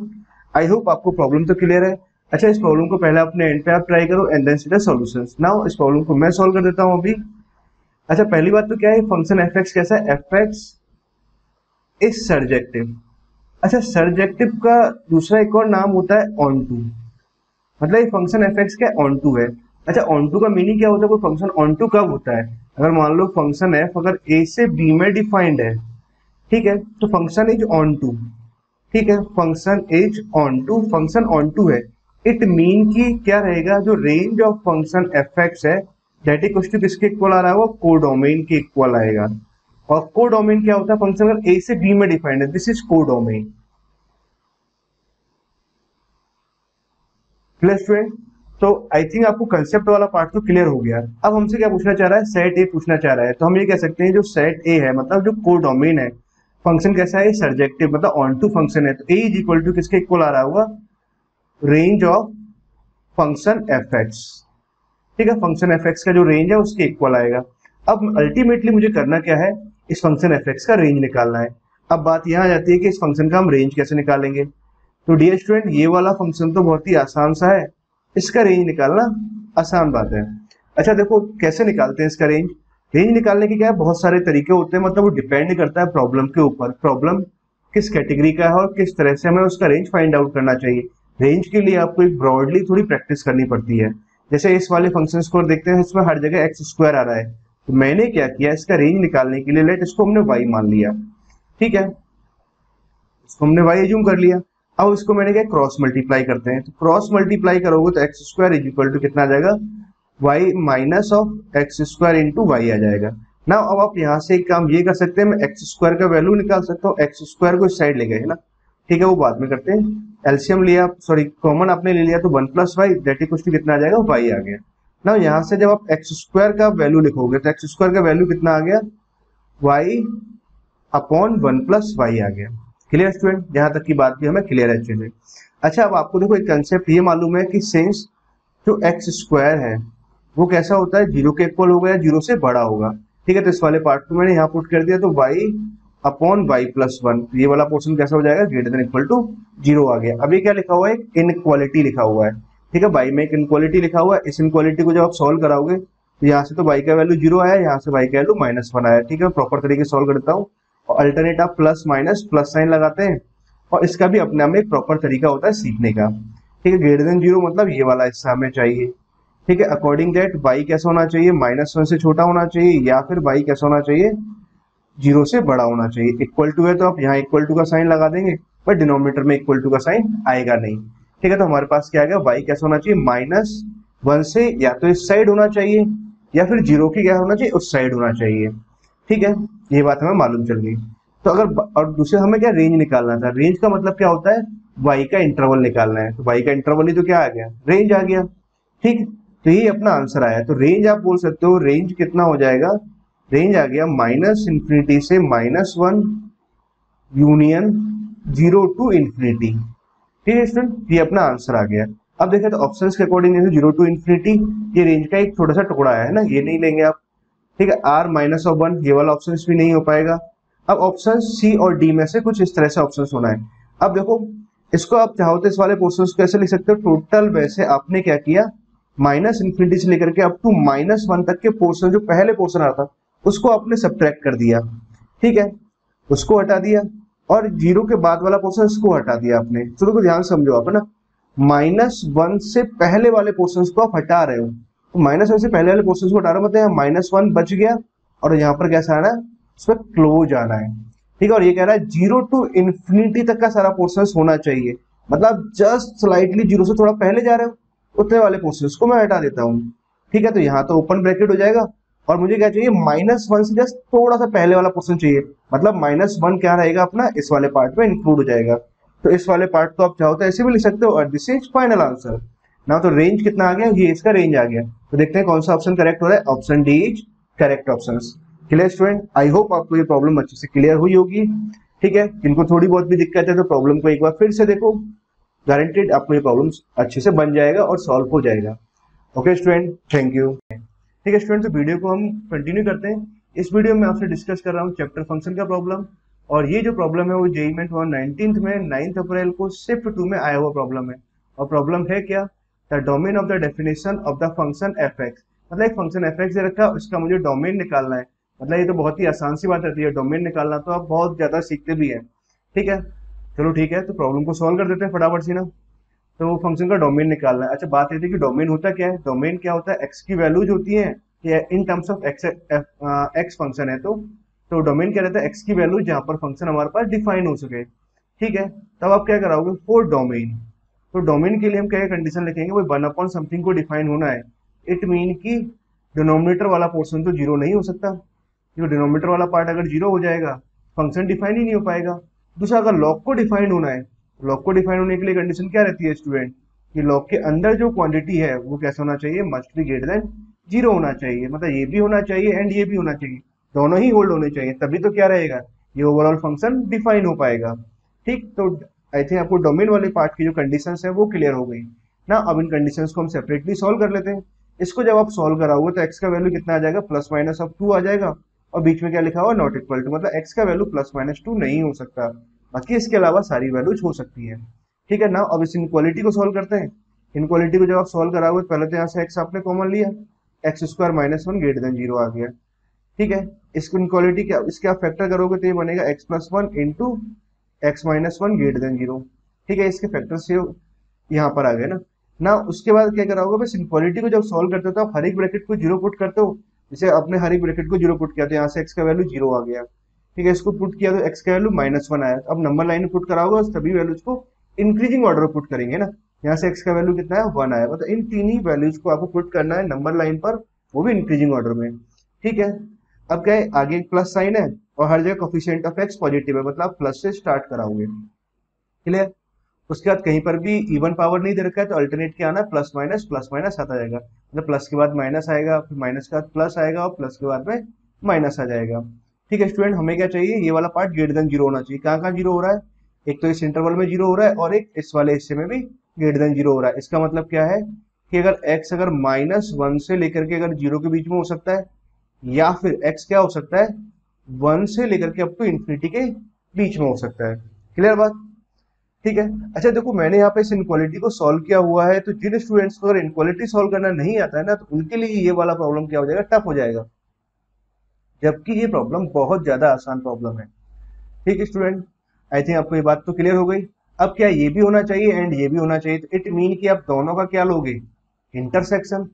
A: आई होप आपको प्रॉब्लम तो क्लियर है। अच्छा, इस प्रॉब्लम को पहले अपने एंड पे आप ट्राई करो and then see the solutions. Now इस प्रॉब्लम को मैं सॉल्व कर देता हूं अभी। अच्छा, पहली बात तो क्या है, फंक्शन एफ एक्स कैसा है, एफ एक्स इज सर्जेक्टिव। अच्छा, सर्जेक्टिव का दूसरा एक और नाम होता है ऑन टू, मतलब ये फंक्शन एफ एक्स क्या ऑन टू है। अच्छा, ऑन टू का मीनिंग क्या होता है, कोई फंक्शन ऑन टू कब होता है, अगर मान लो फंक्शन एफ अगर ए से बी में डिफाइंड है, ठीक है, तो फंक्शन इज ऑन टू, ठीक है, फंक्शन ऑन टू है, इट मीन कि क्या रहेगा, जो range of function f x है दैट इक्वल टू किसके इक्वल आ रहा है, वो कोडोमेन के इक्वल आएगा। और कोडोमेन क्या होता है, फंक्शन अगर ए से बी में डिफाइंड है, this is codomain. Clear student? तो आई थिंक आपको कंसेप्ट वाला पार्ट तो क्लियर हो गया। अब हमसे क्या पूछना चाह रहा है, सेट ए पूछना चाह रहा है, तो हम ये कह सकते हैं जो सेट ए है मतलब जो कोडोमेन है, फंक्शन कैसा है, सर्जेक्टिव मतलब ऑन टू फंक्शन है, तो ए इज इक्वल टू किसके इक्वल आ रहा होगा, range of function f x, ठीक है, फंक्शन एफ एक्स का जो रेंज है उसके इक्वल आएगा। अब अल्टीमेटली मुझे करना क्या है, इस फंक्शन एफ एक्स का रेंज निकालना है। अब बात यहाँ आ जाती है कि इस फंक्शन का हम रेंज कैसे निकालेंगे। तो डियर स्टूडेंट, ये वाला फंक्शन तो बहुत ही आसान सा है, इसका रेंज निकालना आसान बात है। अच्छा देखो कैसे निकालते हैं इसका रेंज। रेंज निकालने के क्या है, बहुत सारे तरीके होते हैं, मतलब वो डिपेंड करता है प्रॉब्लम के ऊपर, प्रॉब्लम किस कैटेगरी का है और किस तरह से हमें उसका रेंज फाइंड आउट करना चाहिए। रेंज के लिए आपको एक ब्रॉडली थोड़ी प्रैक्टिस करनी पड़ती है। जैसे इस वाले फंक्शन को देखते हैं, इसमें हर जगह एक्स स्क्वायर आ रहा है, तो मैंने क्या किया, इसका रेंज निकालने के लिए लेट इसको हमने वाई मान लिया, ठीक है, इसको हमने वाई एज्यूम कर लिया। अब इसको मैंने क्या, क्रॉस मल्टीप्लाई करते हैं, तो क्रॉस मल्टीप्लाई करोगे तो x square is equal to कितना आ जाएगा, y minus of x square into y आ जाएगा ना। अब आप यहाँ से एक काम ये कर सकते हैं, मैं एक्स स्क्वायर का वैल्यू निकाल सकता हूँ, एक्स स्क्वायर को इस साइड ले गए है ना, ठीक है, वो बाद में करते हैं। एलसीएम लिया, सॉरी कॉमन आपने ले लिया, तो 1 plus y that equal to कितना आ जाएगा, वाई आ गया ना। यहाँ से जब आप एक्स स्क्वायर का वैल्यू लिखोगे तो एक्स स्क्वायर का वैल्यू कितना आ गया, वाई अपॉन 1 प्लस वाई आ गया। क्लियर स्टूडेंट, यहाँ तक की बात भी हमें क्लियर है अच्छे से। अच्छा अब आपको देखो एक कंसेप्ट ये मालूम है कि सिंस जो एक्स स्क्वायर है वो कैसा होता है, जीरो के इक्वल होगा या जीरो से बड़ा होगा, ठीक है, तो इस वाले पार्ट को मैंने यहाँ पुट कर दिया, तो y upon y plus one, ये वाला पोर्शन कैसा हो जाएगा, greater than equal to zero आ गया। अब ये क्या लिखा हुआ है, एक इनक्वालिटी लिखा हुआ है, ठीक है, वाई में एक इनक्वालिटी लिखा हुआ है। इस इनक्वालिटी को जब आप सॉल्व कराओगे तो यहाँ से तो वाई का वैल्यू जीरो आया, यहाँ से वाई का वैल्यू -1 आया, ठीक है, प्रॉपर तरीके से सॉल्व करता हूँ। और अल्टरनेट आप प्लस माइनस प्लस साइन लगाते हैं, और इसका भी अपने आप में एक प्रॉपर तरीका होता है सीखने का, ठीक है। ग्रेटर देन जीरो मतलब ये वाला हिस्सा हमें चाहिए, ठीक है। अकॉर्डिंग दैट वाई कैसा होना चाहिए, -1 से छोटा होना चाहिए, या फिर वाई कैसा होना चाहिए, जीरो से बड़ा होना चाहिए। इक्वल टू है तो आप यहाँ इक्वल टू का साइन लगा देंगे, पर डिनोमिनेटर में इक्वल टू का साइन आएगा नहीं, ठीक है। तो हमारे पास क्या आ गया, वाई कैसा होना चाहिए, -1 से या तो इस साइड होना चाहिए, या फिर जीरो की क्या होना चाहिए, उस साइड होना चाहिए, ठीक है। ये बात हमें मालूम चल गई। तो अगर और दूसरे हमें क्या रेंज निकालना था, रेंज का मतलब क्या होता है, वाई का इंटरवल निकालना है, तो वाई का इंटरवल ही तो क्या आ गया, रेंज आ गया, ठीक। तो ये अपना आंसर आया। तो रेंज आप बोल सकते हो, रेंज कितना हो जाएगा, रेंज आ गया -∞ से -1 यूनियन 0 टू इन्फिनिटी, ठीक है स्टूडेंट, ये अपना आंसर आ गया। अब देखें तो ऑप्शंस के अकॉर्डिंग जैसे 0 टू इन्फिनिटी, ये रेंज का एक छोटा सा टुकड़ा है ना, ये नहीं लेंगे आप, ठीक है। r-1 ये वाला ऑप्शन भी नहीं हो पाएगा। अब ऑप्शन सी और डी में से कुछ इस तरह से ऑप्शन होना है। अब देखो इसको आप चाहो तो इस वाले पोर्शन को कैसे लिख सकते हो, टोटल वैसे आपने क्या किया, -∞ से लेकर के अप टू -1 तक के पोर्शन, जो पहले पोर्शन आता उसको आपने सब्ट्रैक्ट कर दिया, ठीक है, उसको हटा दिया, और जीरो के बाद वाला पोर्शन इसको हटा दिया आपने। तो देखो ध्यान समझो आप, है ना, -1 से पहले वाले पोर्शन को आप हटा रहे हो, तो -1 से पहले वाले पोर्शन को हटा रहे हो मतलब -1 बच गया, और यहाँ पर कैसा आना है, इसमें क्लोज आना है, ठीक है। और ये कह रहा है 0 टू इन्फिनिटी तक का सारा पोर्शन होना चाहिए, मतलब जस्ट स्लाइटली जीरो से थोड़ा पहले जा रहे हो, उतने वाले पोर्शन को मैं हटा देता हूँ, ठीक है। तो यहाँ तो ओपन ब्रैकेट हो जाएगा, और मुझे क्या चाहिए, -1 से जस्ट थोड़ा सा पहले वाला पोर्शन चाहिए, मतलब -1 क्या रहेगा अपना, इस वाले पार्ट में इंक्लूड हो जाएगा। तो इस वाले पार्ट को आप चाहो तो ऐसे भी लिख सकते हो, और दिस इज फाइनल आंसर ना। तो रेंज कितना आ गया, ये इसका रेंज आ गया। तो देखते हैं कौन सा ऑप्शन करेक्ट हो रहा है, option D is correct option. Clear student, I hope आपको ये प्रॉब्लम अच्छे से क्लियर हुई होगी, ठीक है। जिनको थोड़ी बहुत भी दिक्कत है तो प्रॉब्लम को एक बार फिर से देखो, गारंटेड आपको ये प्रॉब्लम अच्छे से बन जाएगा और सॉल्व हो जाएगा। Okay student, thank you. ठीक है स्टूडेंट, तो वीडियो को हम कंटिन्यू करते हैं। इस वीडियो में आपसे डिस्कस कर रहा हूँ चैप्टर फंक्शन का प्रॉब्लम, और ये जो प्रॉब्लम है वो जेईई में 19th में 9 अप्रैल को शिफ्ट 2 में आया हुआ प्रॉब्लम है। और प्रॉब्लम है क्या, the domain of the definition of the function f x, मतलब एक फंक्शन एफ एक्स दे रखा है, उसका मुझे डोमेन निकालना है। मतलब ये तो बहुत ही आसान सी बात रहती है, डोमेन निकालना तो आप बहुत ज्यादा सीखते भी हैं, ठीक है। चलो ठीक है, तो प्रॉब्लम को सॉल्व कर देते हैं फटाफट से ना। तो फंक्शन का डोमेन निकालना है। अच्छा बात ये थी कि डोमेन होता क्या है, डोमेन क्या होता है, एक्स की वैल्यूज होती हैं in terms of x function है, तो डोमेन क्या रहता है, एक्स की वैल्यू जहां पर फंक्शन हमारे पास डिफाइन हो सके। ठीक है, तब आप क्या कराओगे फॉर डोमेन। तो डोमेन के लिए हम क्या कंडीशन लिखेंगे, वो वन अपॉन समथिंग को डिफाइन होना है। इट मीन कि डिनोमिनेटर वाला पोर्शन तो जीरो नहीं हो सकता, क्योंकि डिनोमिनेटर वाला पार्ट अगर जीरो हो जाएगा फंक्शन डिफाइन ही नहीं हो पाएगा। दूसरा, अगर लॉग को डिफाइन होना है, लॉग को डिफाइन होने के लिए कंडीशन क्या रहती है स्टूडेंट, कि लॉग के अंदर जो क्वांटिटी है वो कैसे होना चाहिए, must be greater than zero होना चाहिए। मतलब ये भी होना चाहिए एंड ये भी होना चाहिए, दोनों ही होल्ड होने चाहिए, तभी तो क्या रहेगा, ये ओवरऑल फंक्शन डिफाइन हो पाएगा। ठीक, तो आई थिंक आपको डोमेन वाले पार्ट की जो कंडीशंस है वो क्लियर हो गई ना। अब इन कंडीशंस को हम सेपरेटली सॉल्व कर लेते हैं। इसको जब आप सॉल्व कराओगे तो एक्स का वैल्यू कितना आ जाएगा, प्लस माइनस ऑफ 2 आ जाएगा, और बीच में क्या लिखा हुआ, नॉट इक्वल टू, मतलब एक्स का वैल्यू प्लस माइनस 2 नहीं हो सकता, बाकी इसके अलावा सारी वैल्यूज हो सकती है। ठीक है ना, अब इस इनक्वालिटी को सॉल्व करते हैं। इनक्वालिटी को जब आप सॉल्व कराओगे, पहले तो यहाँ से एक्स आपने कॉमन लिया, x square minus one greater than zero आ गया। ठीक है, इसको इनक्वालिटी क्या, इसके आप फैक्टर करोगे तो ये बनेगा x plus one into x minus one greater than zero. ठीक है, इसके फैक्टर से यहाँ पर आ गए ना। ना उसके बाद क्या करा होगा, बस इनक्वालिटी को जब सॉल्व करते हो तो आप हर एक ब्रैकेट को जीरो पुट करते हो। जैसे आपने हर एक ब्रैकेट को जीरो पुट किया तो यहाँ से एक्स का वैल्यू जीरो आ गया। ठीक है, इसको पुट किया तो एक्स का वैल्यू माइनस वन आया। अब नंबर लाइन में पुट करा होगा, सभी वैल्यूज को इंक्रीजिंग ऑर्डर में पुट करेंगे ना। यहाँ से एक्स का वैल्यू कितना है, वन आया, मतलब इन तीन ही वैल्यूज को आपको पुट करना है नंबर लाइन पर, वो भी इंक्रीजिंग ऑर्डर में। ठीक है, अब क्या है, आगे एक प्लस साइन है और हर जगह कोफिशिएंट ऑफ एक्स पॉजिटिव है, मतलब आप प्लस से स्टार्ट कराओगे। क्लियर, उसके बाद कहीं पर भी इवन पावर नहीं दे रखा है तो अल्टरनेट क्या आना, प्लस माइनस आता जाएगा, मतलब प्लस के बाद माइनस आएगा, फिर माइनस के बाद प्लस आएगा और प्लस के बाद में माइनस आ जाएगा। ठीक है स्टूडेंट, हमें क्या चाहिए, ये वाला पार्ट ग्रेटर देन जीरो होना चाहिए। कहाँ कहाँ जीरो हो रहा है, एक तो इस इंटरवल में जीरो हो रहा है और एक इस वाले हिस्से में भी ग्रेटर देन जीरो हो रहा है। इसका मतलब क्या है कि अगर एक्स अगर माइनस वन से लेकर के अगर जीरो के बीच में हो सकता है, या फिर एक्स क्या हो सकता है, वन से लेकर के अप टू इन्फिनिटी के बीच में हो सकता है। क्लियर बात, ठीक है। अच्छा देखो, मैंने यहाँ पे इस इनक्वालिटी को सॉल्व किया हुआ है, तो जिन स्टूडेंट्स को अगर इनक्वालिटी सॉल्व करना नहीं आता है ना, तो उनके लिए ये वाला प्रॉब्लम क्या हो जाएगा, टफ हो जाएगा, जबकि ये प्रॉब्लम बहुत ज्यादा आसान प्रॉब्लम है। ठीक है स्टूडेंट, आई थिंक आपको ये बात तो क्लियर हो गई। अब क्या ये भी होना चाहिए एंड ये भी होना चाहिए, तो इट मीन कि आप दोनों का क्या लोगे, इंटरसेक्शन।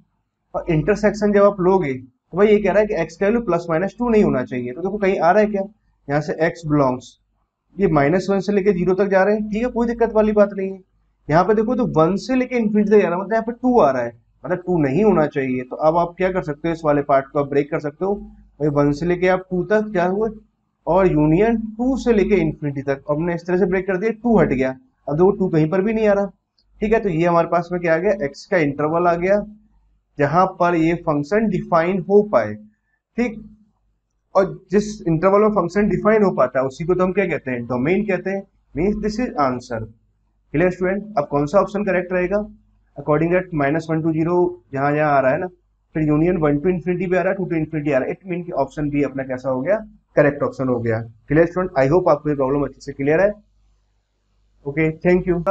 A: और इंटरसेक्शन जब आप लोगे तो भाई ये कह रहा है कि एक्स का वैल्यू प्लस माइनस टू नहीं होना चाहिए, तो देखो कहीं आ रहा है क्या, यहाँ से एक्स बिलोंग्स, ये माइनस वन से लेके जीरो तक जा रहे हैं, ठीक है, कोई दिक्कत वाली बात नहीं है। यहाँ पे देखो तो वन से लेके इन्फिनिटी तक जा रहा है, मतलब यहाँ पे टू आ रहा है, मतलब टू नहीं होना चाहिए। तो अब आप क्या कर सकते हो, इस वाले पार्ट को आप ब्रेक कर सकते हो, भाई वन से लेके आप टू तक क्या हुआ, और यूनियन टू से लेके इन्फिनिटी तक, अब हमने इस तरह से ब्रेक कर दिया, टू हट गया, अब देखो टू कहीं पर भी नहीं आ रहा। ठीक है, तो ये हमारे पास में क्या आ गया, एक्स का इंटरवल आ गया जहां पर ये फंक्शन डिफाइन हो पाए। ठीक, और जिस इंटरवल में फंक्शन डिफाइन हो पाता है उसी को तो हम क्या कहते हैं, डोमेन कहते हैं। Means this is answer. Clear student, अब कौन सा ऑप्शन करेक्ट रहेगा, according that minus one two zero जहां जहां आ रहा है ना, फिर यूनियन वन टू इन्फिनिटी भी आ रहा है, टू टू इन्फिनिटी आ रहा है, इट मीन कि ऑप्शन बी अपना कैसा हो गया, करेक्ट ऑप्शन हो गया। क्लियर स्टूडेंट, आई होप आपको ये प्रॉब्लम अच्छे से क्लियर है। Okay, thank you.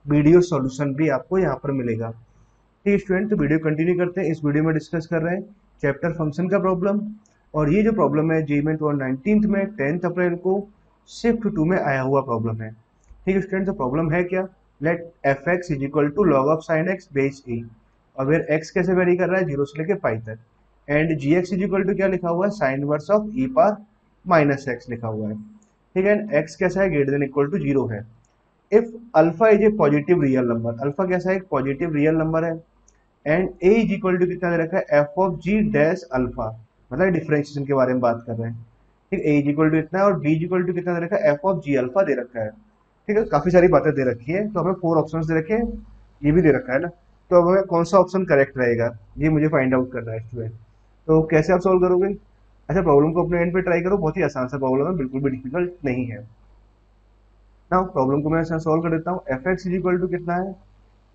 A: Video solution भी आपको यहाँ पर मिलेगा। ठीक है स्टूडेंट, तो वीडियो कंटिन्यू करते हैं। इस वीडियो में डिस्कस कर रहे हैं चैप्टर फंक्शन का प्रॉब्लम, और ये जो प्रॉब्लम है जेई में 19th में 10th अप्रैल को शिफ्ट 2 में आया हुआ प्रॉब्लम है। ठीक है स्टूडेंट, तो प्रॉब्लम है क्या, let f x is equal to log of sine x base a, और फिर एक्स कैसे वेरी कर रहा है, जीरो से लेके पाई तक, and g x is equal to क्या लिखा हुआ है, sine inverse of e power minus x लिखा हुआ है। ठीक है, एक्स कैसा है, greater than equal to zero है। If alpha is a positive real number, alpha कैसा है, एक पॉजिटिव रियल नंबर है, and a is equal to कितना दे रखा है, f of g dash alpha, मतलब डिफरेंशिएशन के बारे में बात कर रहे हैं। ठीक, ए इज इक्वल टू इतना है और बी इज इक्वल टू कितना दे रखा है, एफ ऑफ जी अल्फा दे रखा है। ठीक है, काफी सारी बातें दे रखी है, तो हमें फोर ऑप्शंस दे रखे हैं, ये भी दे रखा है ना, तो अब हमें कौन सा ऑप्शन करेक्ट रहेगा ये मुझे फाइंड आउट करना है स्टूडेंट। तो कैसे आप सॉल्व करोगे, अच्छा प्रॉब्लम को अपने एंड पे ट्राई करो, बहुत ही आसान सा प्रॉब्लम है, बिल्कुल भी डिफिकल्ट नहीं है ना। प्रॉब्लम को मैं सॉल्व कर देता हूँ। F x is equal to कितना है,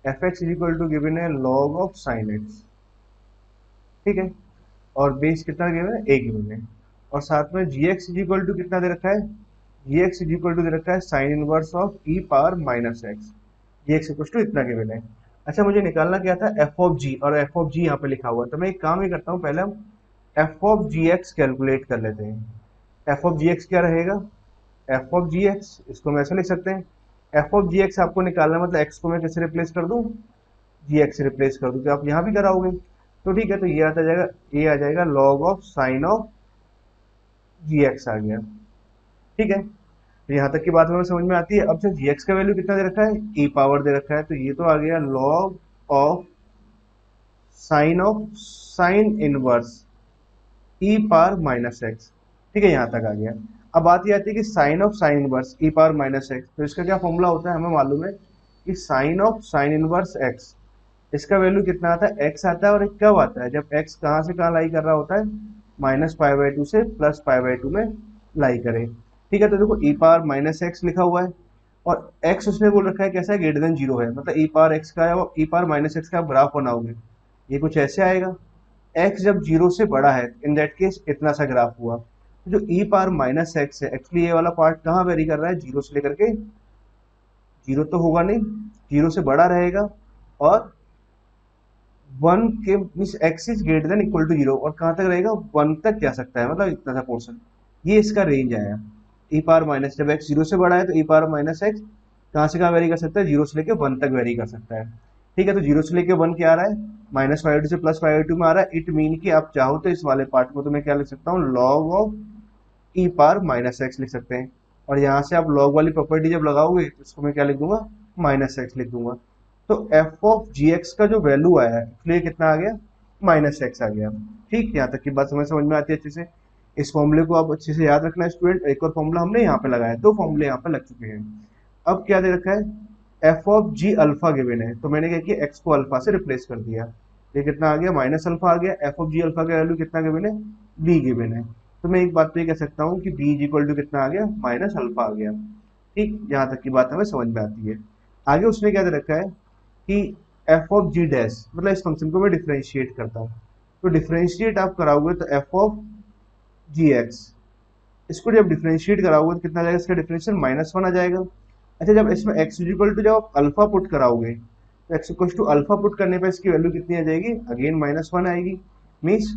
A: f x is equal to given है लॉग ऑफ साइन एक्स, ठीक है, और बेस कितना गिवन है, ए गिवन है, और साथ में g x is equal to कितना दे रखा है, g x is equal to दे रखा है sine inverse of e power minus x, g x equal to इतना गिवन है। अच्छा मुझे निकालना क्या था, एफ ऑफ जी, और एफ ऑफ जी यहाँ पे लिखा हुआ है, तो मैं एक काम ही करता हूँ, पहले हम f of g x calculate कर लेते हैं। एफ ऑफ जी एक्स क्या रहेगा, एफ ऑफ जी एक्स, इसको हम ऐसे लिख सकते हैं, एफ ऑफ जी एक्स आपको निकालना, मतलब एक्स को मैं कैसे रिप्लेस कर दूं, जी एक्स रिप्लेस कर दूं, तो आप यहाँ भी कराओगे, तो ठीक है, तो ये आता जाएगा, ये आ जाएगा log of sine of g x आ गया। ठीक है, तो यहाँ तक की बात हमें समझ में आती है। अब जब जी एक्स का वैल्यू कितना दे रखा है, ई पावर दे रखा है, तो ये तो आ गया log of sine inverse e power minus x. ठीक है, यहाँ तक आ गया। अब बात ये आती है कि sine of sine inverse e power minus x, तो इसका क्या फॉर्मूला होता है, हमें मालूम है कि sine of sine inverse x, इसका वैल्यू कितना आता है, एक्स आता है। और एक कब आता है, जब एक्स कहाँ से कहाँ लाई कर रहा होता है, -π/2 से +π/2 में लाई करे। ठीक है, तो देखो ई पावर माइनस एक्स लिखा हुआ है और एक्स उसने बोल रखा है कैसा है, ग्रेटर देन जीरो है, मतलब ई पावर एक्स का है और ई पावर माइनस एक्स का आप ग्राफ बनाओगे, ये कुछ ऐसे आएगा। एक्स जब जीरो से बड़ा है, इन दैट केस इतना सा ग्राफ हुआ। जो ई पावर माइनस एक्स है, एक्चुअली ये वाला पार्ट कहाँ वेरी कर रहा है, जीरो से लेकर के, जीरो तो होगा नहीं, जीरो से बड़ा रहेगा और वन के means x is greater than equal to zero, और कहाँ तक रहेगा, वन तक जा सकता है, मतलब इतना सा पोर्शन, ये इसका रेंज आया। ई पावर माइनस, जब एक्स जीरो से बड़ा है तो ई पावर माइनस एक्स कहाँ से कहाँ वेरी कर सकता है, जीरो से लेकर वन तक वेरी कर सकता है। ठीक है, तो जीरो से लेकर वन क्या आ रहा है, -π/2 से +π/2 में आ रहा है। इट मीन कि आप चाहो तो इस वाले पार्ट को तो मैं क्या लिख सकता हूँ, log of e power minus x लिख सकते हैं। और यहाँ से आप लॉग वाली प्रॉपर्टी जब लगाओगे तो इसको मैं क्या लिख दूंगा, माइनस एक्स लिख दूंगा। तो एफ ऑफ जी एक्स का जो वैल्यू आया है, इसलिए कितना आ गया, माइनस एक्स आ गया। ठीक, यहाँ तक की बात समझ में आती है अच्छे से। इस फॉर्मूले को आप अच्छे से याद रखना है स्टूडेंट। एक और फॉर्मूला हमने यहाँ पे लगाया, दो फॉर्मूले यहाँ पे लग चुके हैं। अब क्या दे रखा है, f of g alpha given है, तो मैंने क्या किया, एक्स को अल्फा से रिप्लेस कर दिया। ये कितना आ गया, माइनस अल्फा आ गया। एफ ऑफ जी अल्फा का वैल्यू कितना गिवन है, बी गिवन है। तो मैं एक बात तो ये कह सकता हूँ कि बी इज इक्वल टू कितना आ गया, माइनस अल्फा आ गया। ठीक, यहाँ तक की बात हमें समझ में आती है। आगे उसने क्या दे रखा है कि एफ ऑफ जी डैश, मतलब इस फंक्शन को मैं डिफरेंशिएट करता हूँ, तो डिफरेंशिएट आप कराओगे तो एफ ऑफ जी एक्स, इसको जब डिफरेंशिएट कराओगे तो कितना आ जाएगा, इसका डिफरेंशियल -1 आ जाएगा। अच्छा, जब इसमें x इक्वल टू, जब आप अल्फा पुट कराओगे तो x equal to alpha put करने पर इसकी वैल्यू कितनी आ जाएगी, अगेन -1 आएगी। मीन्स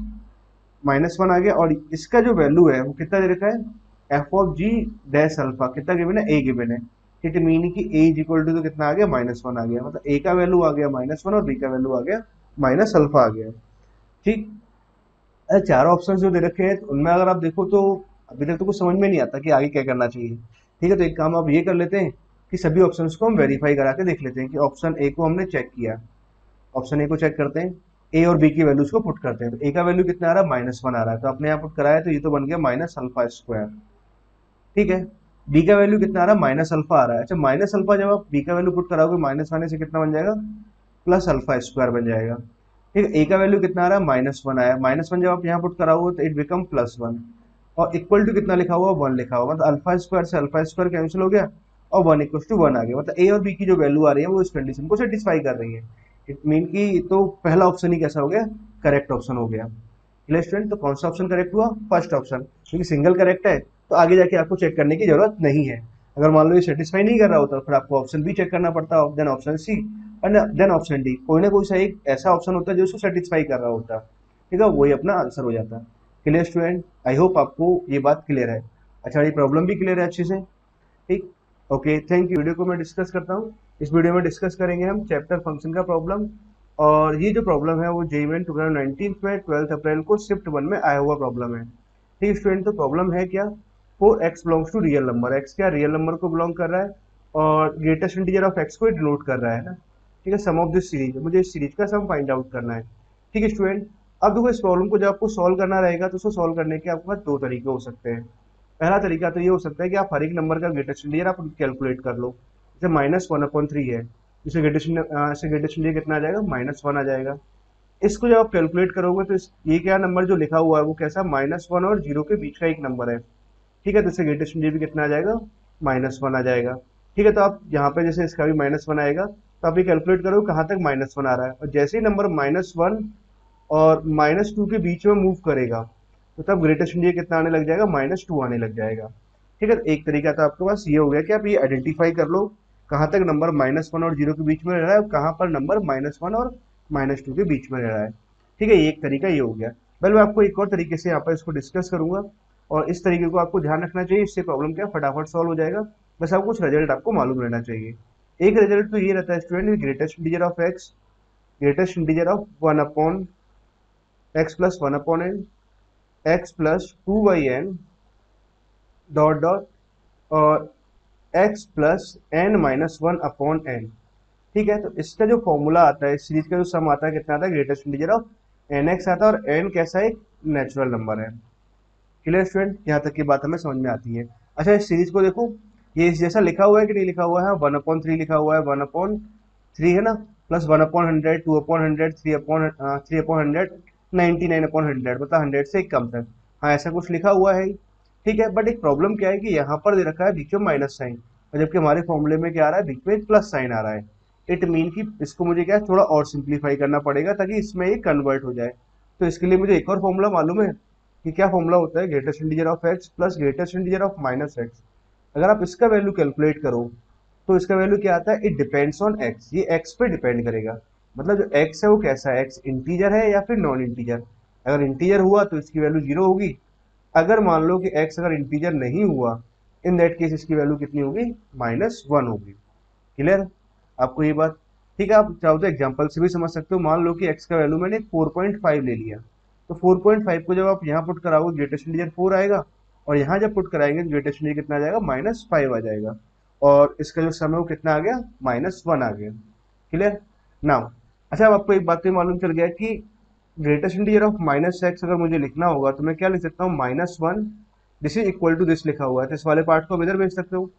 A: -1 आ गया। और इसका जो वैल्यू है वो कितना दे रखा है, f of g dash alpha कितना गिवन है, ए गिवन है। इट मीन कि ए इज इक्वल टू तो कितना आ गया, -1 आ गया, मतलब ए का वैल्यू आ गया -1 और बी का वैल्यू आ गया माइनस अल्फा आ गया। ठीक, अरे चारों ऑप्शन जो दे रखे हैं तो उनमें अगर आप देखो तो अभी तक तो कुछ समझ में नहीं आता कि आगे क्या करना चाहिए। ठीक है, तो एक काम आप ये कर लेते हैं कि सभी ऑप्शंस को हम वेरीफाई करा के देख लेते हैं कि ऑप्शन ए को हमने चेक किया, ऑप्शन ए को चेक करते हैं, ए और बी की वैल्यूज को पुट करते हैं। तो ए का वैल्यू कितना आ रहा है, -1 आ रहा है, तो अपने यहाँ पुट कराया तो ये तो बन गया माइनस अल्फा स्क्वायर। ठीक है, बी का वैल्यू कितना आ रहा है, माइनस अल्फा आ रहा है। अच्छा, माइनस अल्फा जब आप बी का वैल्यू पुट कराओगे माइनस आने से कितना बन जाएगा, प्लस अल्फा स्क्वायर बन जाएगा। ठीक है, ए का वैल्यू कितना आ रहा है, -1 आया, -1 जब आप यहाँ पुट कराओगे तो इट बिकम +1, और इक्वल टू कितना लिखा हुआ, 1 लिखा हुआ, मतलब अल्फा स्क्वायर से अल्फा स्क्वायर कैंसिल हो गया और 1 इक्वल टू 1 आ गया। मतलब ए और बी की जो वैल्यू आ रही है वो इस कंडीशन को सेटिस्फाई कर रही है। इट मीन कि तो पहला ऑप्शन ही कैसा हो गया, करेक्ट ऑप्शन हो गया। क्लियर स्टूडेंट, तो कौन सा ऑप्शन करेक्ट हुआ, फर्स्ट ऑप्शन, क्योंकि सिंगल करेक्ट है तो आगे जाके आपको चेक करने की जरूरत नहीं है। अगर मान लो ये सेटिस्फाई नहीं कर रहा होता फिर आपको ऑप्शन बी चेक करना पड़ता, देन ऑप्शन सी और देन ऑप्शन डी। कोई ना कोई सा एक ऐसा ऑप्शन होता है जो उसको सेटिस्फाई कर रहा होता, ठीक है, वही अपना आंसर हो जाता। क्लियर स्टूडेंट, आई होप आपको ये बात क्लियर है। अच्छा, ये प्रॉब्लम भी क्लियर है अच्छे से। ठीक, ओके, थैंक यू। वीडियो को मैं डिस्कस करता हूँ। इस वीडियो में डिस्कस करेंगे हम चैप्टर फंक्शन का प्रॉब्लम, और ये जो प्रॉब्लम है वो JEE 2019 में 12 अप्रैल को शिफ्ट 1 में आया हुआ प्रॉब्लम है। ठीक स्टूडेंट, तो प्रॉब्लम है क्या, four x belongs to real number, x क्या रियल नंबर को बिलोंग कर रहा है और ग्रेटेस्ट इंटीजर ऑफ एक्स को डिनोट कर रहा है ना। ठीक है, सम ऑफ दिस सीरीज, मुझे इस सीरीज का सम फाइंड आउट करना है। ठीक है स्टूडेंट, अब देखो इस प्रॉब्लम को जब आपको सॉल्व करना रहेगा तो उसको सॉल्व करने के आपके पास दो तरीके हो सकते हैं। पहला तरीका तो ये हो सकता है कि आप हर एक नंबर का ग्रेटेस्ट इंटीजर आप कैलकुलेट कर लो। जैसे -1/3 है, इसे ग्रेटेस्ट इंटीजर कितना आ जाएगा, -1 आ जाएगा। इसको जब आप कैलकुलेट करोगे तो ये क्या नंबर जो लिखा हुआ है वो कैसा, -1 और 0 के बीच का एक नंबर है। ठीक है, तो इससे ग्रेटेस्ट इंटीजर भी कितना आ जाएगा, -1 आ जाएगा। ठीक है, तो आप यहाँ पे जैसे इसका भी -1 आएगा तो आप ये कैलकुलेट करोगे कहाँ तक -1 आ रहा है, और जैसे ही नंबर -1 और -2 के बीच में मूव करेगा तो तब ग्रेटेस्ट इंटीजर कितना आने लग जाएगा, -2 आने लग जाएगा। ठीक है, एक तरीका तो आपके पास ये हो गया कि आप ये आइडेंटिफाई कर लो कहाँ तक नंबर -1 और 0 के बीच में रह रहा है और कहाँ पर नंबर -1 और -2 के बीच में रह रहा है। ठीक है, ये एक तरीका ये हो गया। वेल, मैं आपको एक और तरीके से यहाँ पर इसको डिस्कस करूंगा और इस तरीके को आपको ध्यान रखना चाहिए, इससे प्रॉब्लम क्या फटाफट सॉल्व हो जाएगा। बस आपको कुछ रिजल्ट आपको मालूम रहना चाहिए। एक रिजल्ट तो ये रहता है student, greatest integer of x, greatest integer of 1/(x) x plus one upon n, x plus two by n dot dot, और x plus n minus one upon n. ठीक है, तो इसका जो फॉर्मूला आता है, इस सीरीज का जो सम आता है, कितना आता है, greatest integer of n x आता है, और एन कैसा एक नेचुरल नंबर है। क्लियर स्टूडेंट, यहाँ तक की बात हमें समझ में आती है। अच्छा, इस सीरीज को देखो, ये इस जैसा लिखा हुआ है कि नहीं लिखा हुआ है, वन अपॉन थ्री लिखा हुआ है, वन अपॉन थ्री है ना, plus one upon hundred, two upon hundred, three upon hundred, 99 upon hundred, मतलब 100 से एक कम तक। हाँ, ऐसा कुछ लिखा हुआ है। ठीक है, बट एक प्रॉब्लम क्या है कि यहाँ पर दे रखा है बीच में माइनस साइन, और जबकि हमारे फॉर्मूले में क्या आ रहा है, बीच में एक प्लस साइन आ रहा है। इट मीन कि इसको मुझे क्या है, थोड़ा और सिंप्लीफाई करना पड़ेगा ताकि इसमें ये कन्वर्ट हो जाए। तो इसके लिए मुझे एक और फॉर्मूला मालूम है कि क्या फॉर्मूला होता है, greatest integer of x plus greatest integer of minus x. अगर आप इसका वैल्यू कैलकुलेट करो तो इसका वैल्यू क्या आता है, इट डिपेंड्स ऑन एक्स, ये एक्स पे डिपेंड करेगा। मतलब जो एक्स है वो कैसा है, एक्स इंटीजर है या फिर नॉन इंटीजर। अगर इंटीजर हुआ तो इसकी वैल्यू जीरो होगी। अगर मान लो कि एक्स अगर इंटीजर नहीं हुआ, इन दैट केस इसकी वैल्यू कितनी होगी, माइनस वन होगी। क्लियर आपको ये बात? ठीक है, आप चाहो तो एग्जांपल से भी समझ सकते हो। मान लो कि एक्स का वैल्यू मैंने 4.5 ले लिया, तो 4.5 को जब आप यहाँ पुट कराओगे, ग्रेटेस्ट इंटीजर 4 आएगा, और यहाँ जब पुट कराएंगे ग्रेटेस्ट इंटीजर कितना आ जाएगा, माइनस फाइव आ जाएगा, और इसका जो सम है वो कितना आ गया, माइनस वन आ गया। Clear now? अच्छा, अब आपको एक बात तो मालूम चल गया कि greatest integer of minus x अगर मुझे लिखना होगा तो मैं क्या लिख सकता हूँ, minus one, this is equal to this लिखा हुआ है, तो इस वाले पार्ट को आप इधर भेज सकते हो,